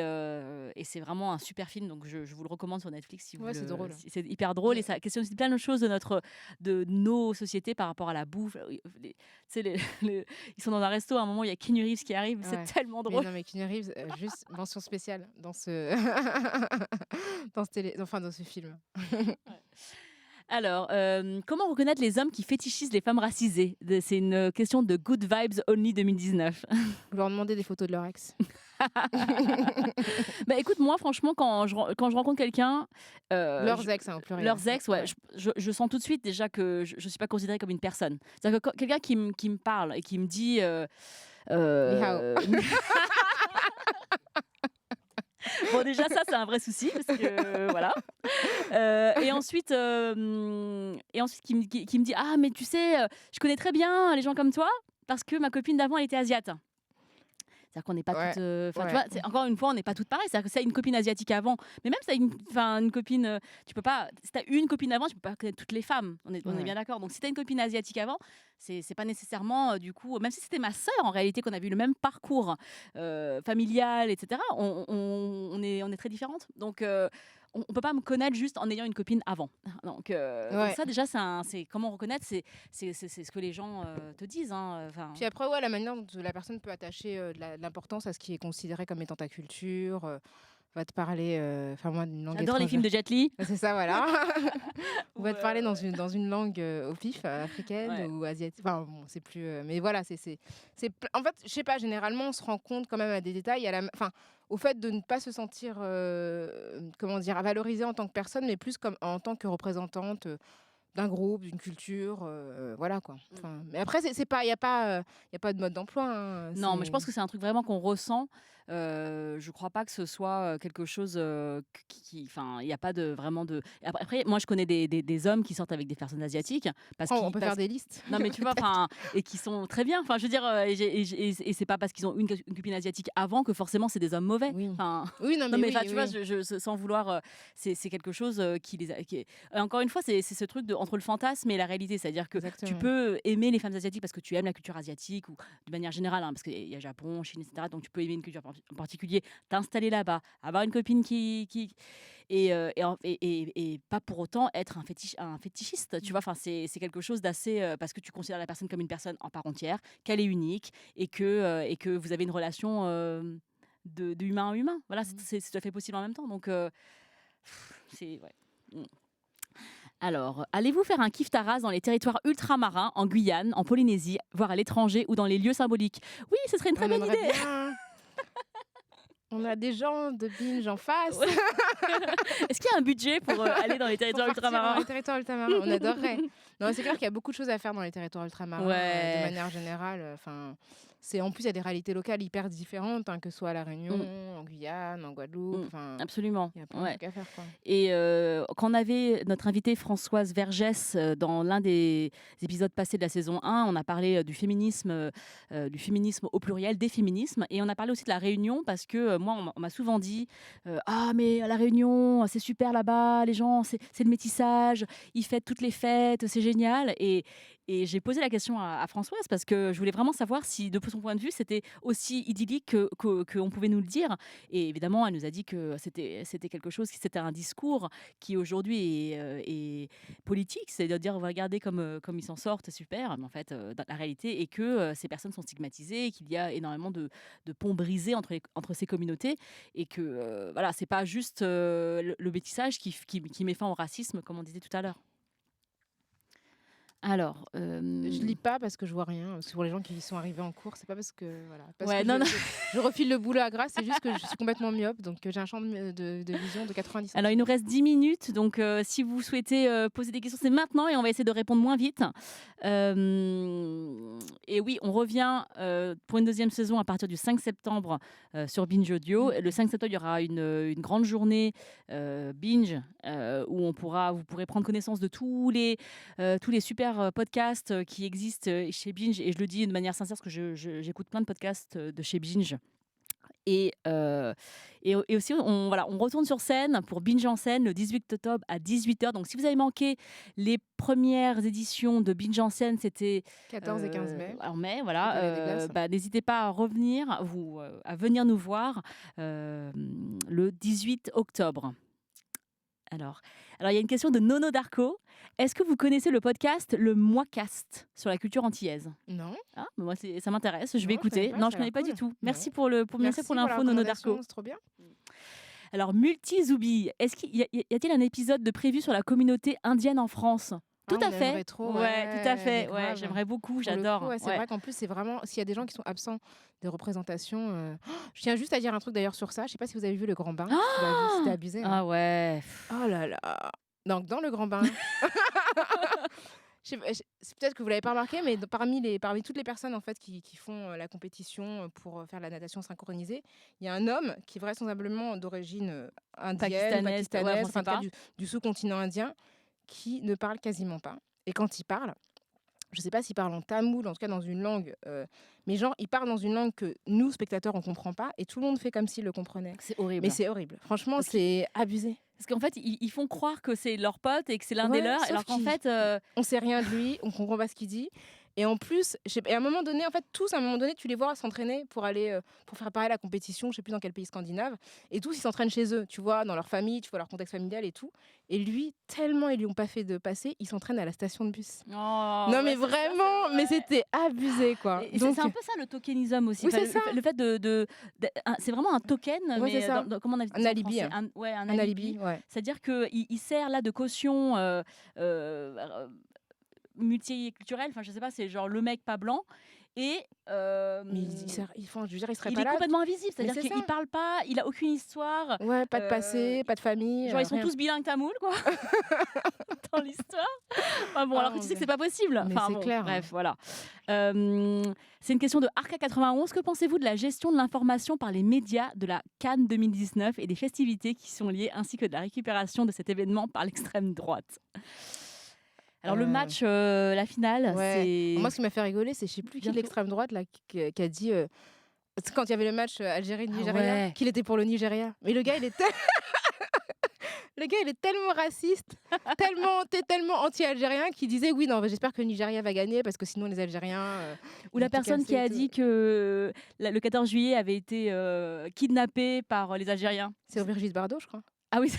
c'est vraiment un super film. Donc je vous le recommande sur Netflix Ouais, c'est drôle. c'est hyper drôle et Mmh. ça questionne aussi plein de choses de nos sociétés par rapport à la bouffe. Tu sais, ils sont dans un resto à un moment, il y a Keanu Reeves qui arrive, c'est Ouais. tellement Mais drôle. non, mais Keanu Reeves, juste mention spéciale dans ce dans ce film. Alors, comment reconnaître les hommes qui fétichisent les femmes racisées? C'est une question de Good Vibes Only 2019. Vous leur demandez des photos de leur ex. Bah, écoute, moi, franchement, quand je rencontre quelqu'un, Leurs ex, hein, au pluriel, leurs hein. ex, ouais, Ouais. je sens tout de suite déjà que je ne suis pas considérée comme une personne. C'est-à-dire que quelqu'un qui me parle et qui me dit... Ni hao. Bon, déjà, ça, c'est un vrai souci, parce que voilà. Et ensuite qui me dit: «Ah, mais tu sais, je connais très bien les gens comme toi, parce que ma copine d'avant, elle était asiate». C'est-à-dire qu'on n'est pas Ouais, toutes, enfin, tu ouais. vois, encore une fois, on n'est pas toutes pareilles. C'est-à-dire que si tu as une copine asiatique avant, mais même si tu as une copine, tu peux pas, si tu as une copine avant, tu peux pas connaître toutes les femmes. On est Ouais. bien d'accord. Donc si tu as une copine asiatique avant, c'est pas nécessairement, du coup, même si c'était ma sœur en réalité, qu'on avait eu le même parcours familial, etc., on est très différentes. Donc on peut pas me connaître juste en ayant une copine avant. Donc Ouais. ça, déjà, c'est comment reconnaître, c'est ce que les gens te disent, hein, enfin. Puis après, ouais, la manière dont la personne peut attacher de l'importance à ce qui est considéré comme étant ta culture, va te parler, enfin moi, d'une langue J'adore les films étrangère. de Jet Li. C'est ça, voilà. On Ou, va te parler dans une langue au pif, africaine ouais. ou asiatique. Enfin, bon, c'est plus. Mais voilà, en fait, je sais pas, généralement, on se rend compte quand même à des détails, enfin, au fait de ne pas se sentir, comment dire, valorisée en tant que personne, mais plus comme en tant que représentante d'un groupe, d'une culture, voilà quoi. Mmh. Enfin, mais après, c'est pas, y a pas de mode d'emploi, hein, Non, mais je pense que c'est un truc vraiment qu'on ressent. Je crois pas que ce soit quelque chose enfin, il n'y a pas de vraiment de. Après, moi, je connais des hommes qui sortent avec des personnes asiatiques parce Après, on qu'ils, peut faire des listes. non, mais tu vois, Peut-être. enfin, et qui sont très bien. Enfin, je veux dire, et c'est pas parce qu'ils ont une copine asiatique avant que forcément c'est des hommes mauvais. Oui. Enfin, Oui, non, non, mais mais oui, enfin, tu vois, oui. sans vouloir, c'est quelque chose qui encore une fois, c'est ce truc entre le fantasme et la réalité. C'est-à-dire que tu Exactement. peux aimer les femmes asiatiques parce que tu aimes la culture asiatique ou de manière générale, hein, parce qu'il y a Japon, Chine, etc. Donc tu peux aimer une culture en particulier, t'installer là-bas, avoir une copine et pas pour autant être un fétichiste. Tu vois, enfin, c'est quelque chose d'assez parce que tu considères la personne comme une personne en part entière, qu'elle est unique et que vous avez une relation de humain à humain. Voilà, Mmh. c'est tout à fait possible en même temps. Donc c'est ouais. Mm. Alors, allez-vous faire un kiff Taras dans les territoires ultramarins, en Guyane, en Polynésie, voire à l'étranger ou dans les lieux symboliques? Oui, ce serait une très On bonne aimerait idée. bien. On a des gens de Binge en face Ouais. Est-ce qu'il y a un budget pour aller dans les pour territoires partir dans ultramarins? les territoires ultramarins. On adorerait. Non, c'est clair qu'il y a beaucoup de choses à faire dans les territoires ultramarins de Ouais. manière générale. En plus, il y a des réalités locales hyper différentes, hein, que ce soit à La Réunion, Mm, en Guyane, en Guadeloupe. absolument. Il y a plein de Ouais. trucs à faire, quoi. Et quand on avait notre invitée Françoise Vergès dans l'un des épisodes passés de la saison 1, on a parlé du féminisme au pluriel, des féminismes, et on a parlé aussi de la Réunion parce que moi, on m'a souvent dit ah mais à la Réunion, c'est super là-bas, les gens, c'est le métissage, ils fêtent toutes les fêtes, c'est génial. Et j'ai posé la question à Françoise parce que je voulais vraiment savoir si, de son point de vue, c'était aussi idyllique qu'on pouvait nous le dire. Et évidemment, elle nous a dit que c'était quelque chose, c'était un discours qui aujourd'hui est politique, c'est de dire regardez comme ils s'en sortent, c'est super, mais en fait, dans la réalité est que ces personnes sont stigmatisées, et qu'il y a énormément de ponts brisés entre ces communautés, et que voilà, c'est pas juste le métissage qui met fin au racisme, comme on disait tout à l'heure. Alors, Je lis pas parce que je vois rien. Parce que pour les gens qui y sont arrivés en cours, c'est pas parce que parce ouais, que non, non. je refile le boulot à Grasse, c'est juste que je suis complètement myope, donc j'ai un champ de vision de 90 Alors, il nous centimètres. reste 10 minutes, donc si vous souhaitez poser des questions, c'est maintenant et on va essayer de répondre moins vite. Et oui, on revient pour une deuxième saison à partir du 5 septembre sur Binge Audio. Le 5 septembre, il y aura une grande journée Binge où vous pourrez prendre connaissance de tous les super podcasts qui existent chez Binge. Et je le dis de manière sincère parce que j'écoute plein de podcasts de chez Binge. Et aussi, on retourne sur scène pour Binge en scène le 18 octobre à 18h. Donc, si vous avez manqué les premières éditions de Binge en scène, c'était 14 et 15 mai. en mai, Au voilà. Palais des Glaces. N'hésitez pas à revenir, à venir nous voir le 18 octobre. Alors, il y a une question de Nono Darko. Est-ce que vous connaissez le podcast Le Moicast sur la culture antillaise? Non. Ah, moi, ça m'intéresse. Je vais Non, je connais écouter. pas, Non, ça je a connais l'air pas cool. du tout. Non. Merci Merci pour pour la l'info, Nono recommandation, Darko. c'est trop bien. Alors, Multi-Zoubi, est-ce qu'il y a-t-il un épisode de prévu sur la communauté indienne en France? Tout Ah, à on fait. aimerait trop, Ouais, tout à mais fait. Ouais, grave. j'aimerais beaucoup. Pour le J'adore. coup, ouais, c'est Ouais. vrai qu'en plus, c'est vraiment. S'il y a des gens qui sont absents des représentations. Je tiens juste à dire un truc d'ailleurs sur ça. Je sais pas si vous avez vu Le Grand Bain. Tu l'as vu, c'était abusé. Hein. Ah ouais. Oh là là. Donc, dans Le Grand Bain. C'est peut-être que vous l'avez pas remarqué, mais parmi toutes les personnes en fait qui font la compétition pour faire la natation synchronisée, il y a un homme qui est vraisemblablement d'origine indienne, Pakistanaise, ouais, on enfin, sait en tout cas pas. du sous-continent indien, qui ne parle quasiment pas. Et quand il parle, je sais pas s'il parle en tamoul, en tout cas dans une langue, mais genre il parle dans une langue que nous spectateurs on comprend pas, et tout le monde fait comme s'il le comprenait. C'est horrible. Mais c'est horrible. Franchement, Parce c'est abusé. Parce qu'en fait, ils font croire que c'est leur pote et que c'est l'un des Ouais, leurs, sauf alors qu'en qu'il- fait, On sait rien de lui, on comprend pas ce qu'il dit. Et en plus, et à un moment donné, en fait, tous, à un moment donné, tu les vois s'entraîner pour aller, pour faire pareil à la compétition, je sais plus dans quel pays scandinave. Et tous, ils s'entraînent chez eux, tu vois, dans leur famille, tu vois leur contexte familial et tout. Et lui, tellement ils lui ont pas fait de passer, il s'entraîne à la station de bus. oh, Non, mais ouais, c'est ça, vraiment, mais c'était abusé, quoi. Et Donc, c'est un peu ça le tokenisme aussi. Oui, Enfin, c'est ça. le fait c'est vraiment un token, Ouais, mais c'est ça. comment on a dit Un ça en alibi, français? hein. Ouais, un un alibi. alibi, ouais. C'est-à-dire qu'il sert là de caution multiculturelle. Enfin, je sais pas, c'est genre le mec pas blanc. Et Mais je veux dire, il serait il pas est là. complètement invisible. Mais C'est-à-dire c'est qu'il ça. parle pas, il a aucune histoire. Ouais, pas de passé, Euh, pas de famille. Genre, ils sont rien. tous bilingues tamoul, quoi, dans l'histoire. Enfin, bon, Oh alors que mon tu sais que Dieu. c'est pas possible. Mais Enfin, c'est bon, clair, bref, hein. voilà. C'est une question de Arca91. Que pensez-vous de la gestion de l'information par les médias de la Cannes 2019 et des festivités qui sont liées, ainsi que de la récupération de cet événement par l'extrême droite? Alors, le match, la finale, Ouais. c'est... Moi, ce qui m'a fait rigoler, c'est je sais plus qui de Bientôt. l'extrême droite là, qui a dit c'est quand il y avait le match Algérie-Nigeria, ouais. qu'il était pour le Nigeria. Mais le gars, le gars, il est tellement raciste, tellement anti-algérien qu'il disait oui, non, mais j'espère que le Nigeria va gagner parce que sinon les Algériens. Ou ils la vont tout personne qui casser a et tout. dit que le 14 juillet avait été kidnappé par les Algériens. C'est Brigitte Bardot, je crois. Ah oui,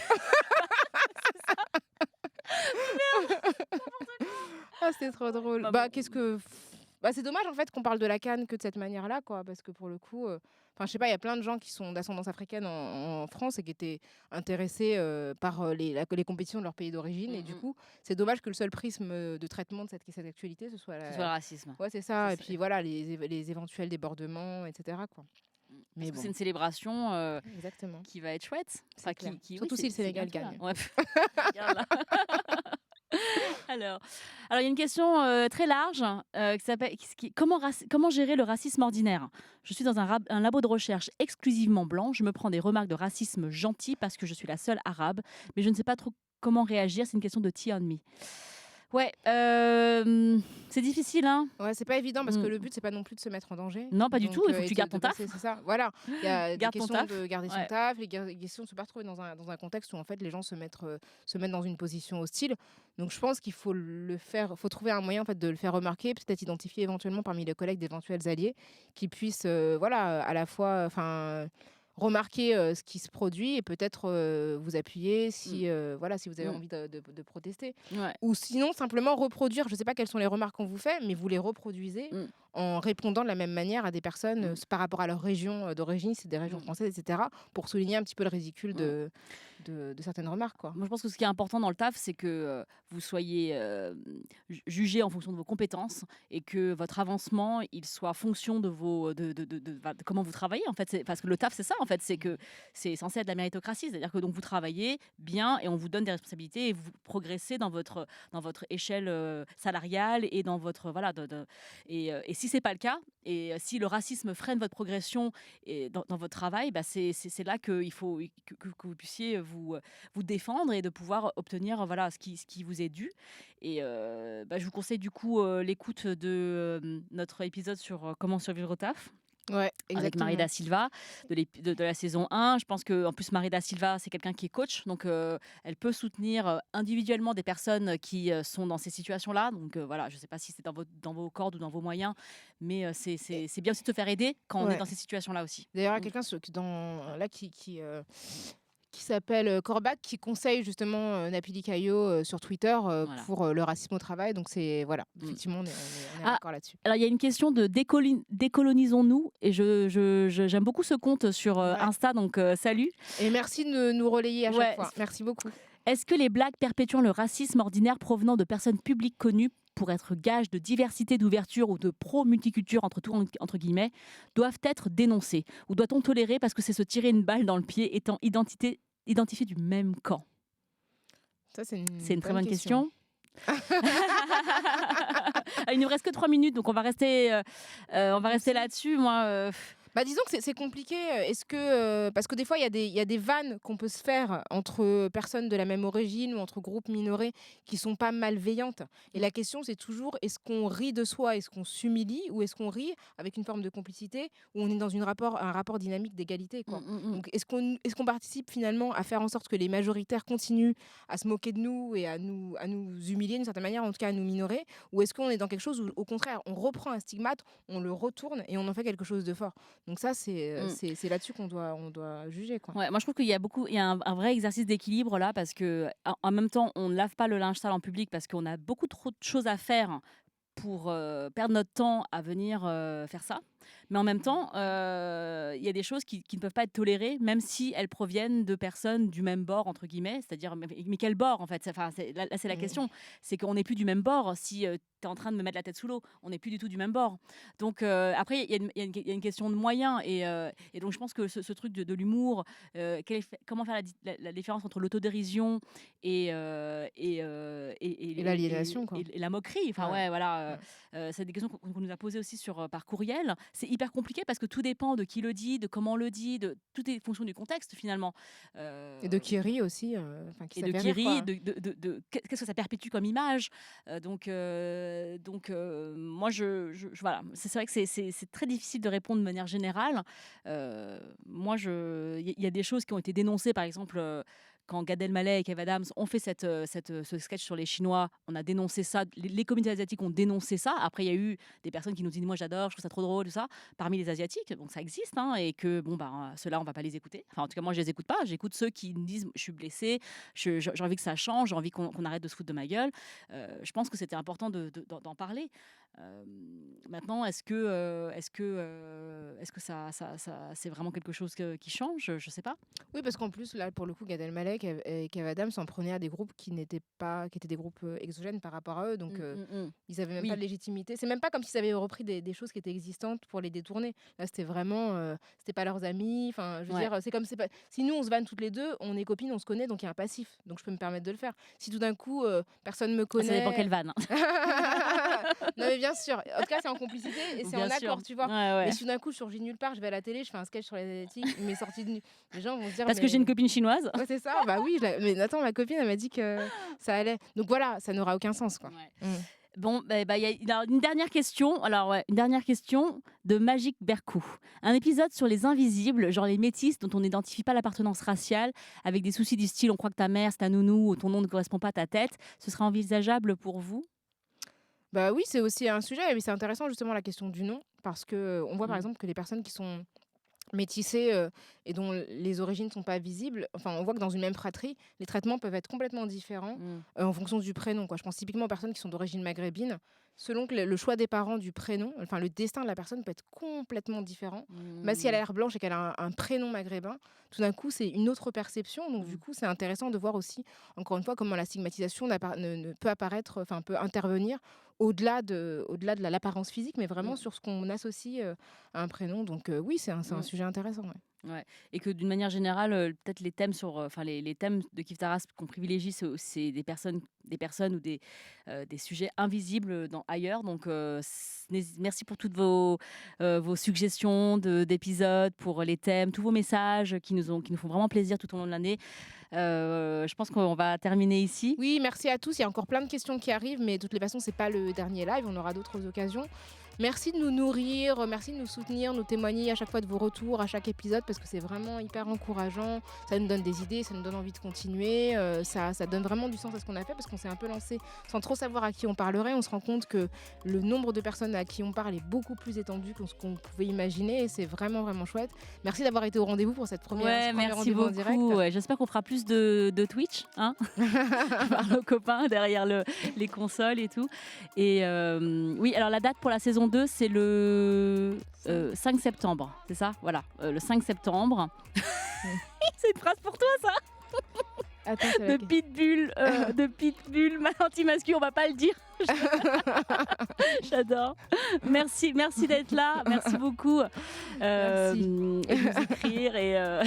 Ah, c'était trop drôle. Bah, qu'est-ce que. Bah, c'est dommage en fait qu'on parle de la CAN que de cette manière-là, quoi, parce que pour le coup, enfin je sais pas, il y a plein de gens qui sont d'ascendance africaine en France et qui étaient intéressés, par, les compétitions de leur pays d'origine et Mmh du mh. coup, c'est dommage que le seul prisme, de traitement de cette actualité, ce soit Que ce soit la le racisme. ouais, c'est C'est ça et ça. puis voilà, les éventuels débordements et cetera, quoi. Parce Mais que c'est bon, une célébration, exactement, qui va être chouette. c'est Enfin clair. qui oui, Surtout si le c'est Sénégal bientôt là. gagne. Ouais, regarde là. Alors alors il y a une question, très large, qui s'appelle qui comment gérer le racisme ordinaire? Je suis dans un labo de recherche exclusivement blanc. Je me prends des remarques de racisme gentil parce que je suis la seule arabe, mais je ne sais pas trop comment réagir. C'est une question de tea on me. Ouais, c'est difficile, hein? Ouais, c'est pas évident parce que Mmh. le but, c'est pas non plus de se mettre en danger, Non, pas du tout, donc il faut que et tu gardes de ton passer taf. c'est ça, voilà. Il y a des Garde ton questions taf. de garder son Ouais. taf, les questions de se pas retrouver dans un contexte où, en fait, les gens se mettent dans une position hostile. Donc je pense qu'il faut le faire faut trouver un moyen, en fait, de le faire remarquer, peut-être identifier éventuellement parmi les collègues d'éventuels alliés qui puissent, voilà, à la fois, enfin, remarquer, ce qui se produit et peut-être, vous appuyer Mmh. si, voilà, si vous avez Mmh. envie de protester. Ouais. Ou sinon simplement reproduire, je ne sais pas quelles sont les remarques qu'on vous fait, mais vous les reproduisez Mmh. en répondant de la même manière à des personnes, Mmh. par rapport à leur région, d'origine, si c'est des régions Mmh. françaises et cetera, pour souligner un petit peu le ridicule Mmh. de certaines remarques, quoi. Moi, je pense que ce qui est important dans le taf, c'est que, vous soyez, jugés en fonction de vos compétences et que votre avancement, il soit en fonction de vos de comment vous travaillez, en fait. C'est parce que le taf, c'est ça, en fait, c'est que c'est censé être de la méritocratie. C'est-à-dire que donc vous travaillez bien et on vous donne des responsabilités et vous progressez dans votre échelle, salariale et dans votre voilà, et si c'est pas le cas et si le racisme freine votre progression et dans votre travail, bah, c'est là qu'il faut que vous puissiez vous défendre et de pouvoir obtenir voilà ce qui vous est dû. Et bah, je vous conseille du coup l'écoute de notre épisode sur comment survivre au taf Ouais, avec Marie exactement. Da Silva de la saison 1. Je pense que en plus Marie Da Silva, c'est quelqu'un qui est coach, donc elle peut soutenir individuellement des personnes qui sont dans ces situations-là. Donc voilà, je ne sais pas si c'est dans vos cordes ou dans vos moyens, mais Et c'est bien aussi de se faire aider quand on est ouais. dans ces situations-là aussi. D'ailleurs, il y a Mm. quelqu'un qui s'appelle, Corbac, qui conseille justement, Napili Kayo, sur Twitter, Voilà. pour, le racisme au travail. Donc c'est voilà, Mm. effectivement, on est Ah, raccord là-dessus. alors il y a une question de décolonisons-nous et j'aime beaucoup ce compte sur Ouais Insta, donc salut. et merci de nous relayer à chaque Ouais. fois. Merci beaucoup. Est-ce que les blagues perpétuant le racisme ordinaire provenant de personnes publiques connues pour être gage de diversité, d'ouverture ou de pro-multiculture, entre guillemets, doivent être dénoncées? Ou doit-on tolérer parce que c'est se tirer une balle dans le pied étant identifié du même camp? Ça, c'est C'est une une très bonne bonne question. question. Il nous reste que 3 minutes, donc on va rester là-dessus. Moi, Bah, disons que c'est compliqué, est-ce que, parce que des fois il y a des vannes qu'on peut se faire entre personnes de la même origine ou entre groupes minorés qui sont pas malveillantes et la question c'est toujours est-ce qu'on rit de soi? Est-ce qu'on s'humilie? Ou est-ce qu'on rit avec une forme de complicité où on est dans un rapport dynamique d'égalité, mm, quoi? mm, mm. Donc est-ce qu'on participe finalement à faire en sorte que les majoritaires continuent à se moquer de nous et à nous humilier d'une certaine manière, en tout cas à nous minorer? Ou est-ce qu'on est dans quelque chose où au contraire on reprend un stigmate, on le retourne et on en fait quelque chose de fort? Donc ça, Mm. c'est là-dessus on doit juger, quoi. Ouais, moi je trouve il y a un vrai exercice d'équilibre là parce que en même temps on ne lave pas le linge sale en public parce qu'on a beaucoup trop de choses à faire pour perdre notre temps à venir faire ça. Mais en même temps, il y a des choses qui ne peuvent pas être tolérées, même si elles proviennent de personnes du même bord, entre guillemets. C'est-à-dire, mais quel bord, en fait? Enfin, là, c'est la Mmh. question. C'est qu'on n'est plus du même bord. Si tu es en train de me mettre la tête sous l'eau, on n'est plus du tout du même bord. Donc, après, il y a une question de moyens. Et donc, je pense que ce truc de l'humour, comment faire la différence entre l'autodérision Et l'aliénation, quoi. et la moquerie. Enfin, Ouais. ouais, voilà. Ouais. C'est des questions qu'on nous a posées aussi par courriel. C'est hyper compliqué parce que tout dépend de qui le dit, de comment on le dit, tout est fonction du contexte finalement. Et de Euh, qui rit aussi, enfin qui et ça de fait qui rire, rit, quoi. qu'est-ce que ça perpétue comme image. Moi, voilà, c'est vrai que c'est très difficile de répondre de manière générale. Moi, il y a des choses qui ont été dénoncées, par exemple, quand Gad Elmaleh et Kev Adams ont fait ce sketch sur les Chinois, on a dénoncé ça. Les communautés asiatiques ont dénoncé ça. Après, il y a eu des personnes qui nous disent moi j'adore, je trouve ça trop drôle, tout ça, parmi les Asiatiques. Donc ça existe, hein, et que ceux-là, on va pas les écouter. Enfin, en tout cas, moi, je les écoute pas. J'écoute ceux qui me disent je suis blessée, j'ai envie que ça change, j'ai envie qu'on arrête de se foutre de ma gueule. Je pense que c'était important d'en parler. Maintenant, est-ce que ça, c'est vraiment quelque chose qui change? Je sais pas. Oui, parce qu'en plus, là, pour le coup, Gad Elmaleh et Kev Adams s'en prenaient à des groupes qui étaient des groupes exogènes par rapport à eux. Donc, ils avaient même pas de légitimité. C'est même pas comme s'ils avaient repris des choses qui étaient existantes pour les détourner. Là, c'était vraiment... c'était pas leurs amis. Enfin, je veux dire, c'est comme... Si nous, on se vanne toutes les deux, on est copines, on se connaît, donc il y a un passif. Donc, je peux me permettre de le faire. Si tout d'un coup, personne me connaît... Ça dépend quelle vanne. Non, mais bien sûr. En tout cas, c'est en complicité et c'est en accord, tu vois. Mais si tout d'un coup, je surgis nulle part, je vais à la télé, je fais un sketch sur les Asiatiques, il m'est sorti de nulle. Les gens vont se dire... Parce que j'ai une copine chinoise. Ouais, c'est ça. Bah oui, mais attends, ma copine, elle m'a dit que ça allait. Donc voilà, ça n'aura aucun sens, quoi. Bon, il y a une dernière question. Alors, une dernière question de Magique Bercou. Un épisode sur les invisibles, genre les métis dont on n'identifie pas l'appartenance raciale, avec des soucis du style on croit que ta mère, c'est ta nounou, ou ton nom ne correspond pas à ta tête. Ce sera envisageable pour vous? Bah oui, c'est aussi un sujet, mais c'est intéressant justement la question du nom, parce que on voit par exemple que les personnes qui sont métissées et dont les origines ne sont pas visibles, enfin on voit que dans une même fratrie, les traitements peuvent être complètement différents en fonction du prénom, quoi. Je pense typiquement aux personnes qui sont d'origine maghrébine, selon que le choix des parents du prénom, enfin le destin de la personne peut être complètement différent. Même si elle a l'air blanche et qu'elle a un prénom maghrébin, tout d'un coup c'est une autre perception, donc du coup c'est intéressant de voir aussi, encore une fois, comment la stigmatisation ne peut apparaître, enfin peut intervenir au-delà de l'apparence physique, mais vraiment sur ce qu'on associe à un prénom. Donc oui, c'est un sujet intéressant. Ouais. Et que d'une manière générale, peut-être les thèmes les thèmes de Kif Taras qu'on privilégie, c'est des personnes ou des sujets invisibles ailleurs. Donc merci pour toutes vos suggestions d'épisodes, pour les thèmes, tous vos messages qui nous font vraiment plaisir tout au long de l'année. Je pense qu'on va terminer ici. Oui, merci à tous. Il y a encore plein de questions qui arrivent, mais de toutes les façons, c'est pas le dernier live. On aura d'autres occasions. Merci de nous nourrir, merci de nous soutenir, nous témoigner à chaque fois de vos retours, à chaque épisode, parce que c'est vraiment hyper encourageant. Ça nous donne des idées, ça nous donne envie de continuer. Ça donne vraiment du sens à ce qu'on a fait, parce qu'on s'est un peu lancé sans trop savoir à qui on parlerait. On se rend compte que le nombre de personnes à qui on parle est beaucoup plus étendu que ce qu'on pouvait imaginer, et c'est vraiment, vraiment chouette. Merci d'avoir été au rendez-vous pour cette première merci beaucoup. En direct. J'espère qu'on fera plus de Twitch, hein. Par nos copains derrière les consoles et tout. Et oui, alors la date pour la saison 2, c'est le 5 septembre, c'est ça? Voilà, le 5 septembre. C'est une phrase pour toi, ça? Attends, de Pitbull, anti-mascu, on va pas le dire. J'adore. Merci d'être là. Merci beaucoup. Merci. Et de nous écrire et...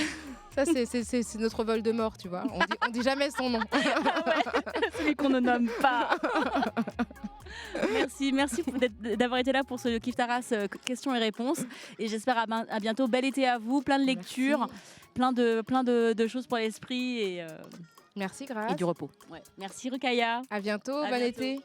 Ça, c'est notre Voldemort, tu vois. On dit jamais son nom. Celui qu'on ne nomme pas. Merci d'avoir été là pour ce Kif Taras questions et réponses. Et j'espère à bientôt. Bel été à vous, plein de lectures, plein de choses pour l'esprit et merci, Grace. Et du repos. Merci Rukaya. À bientôt, bon été.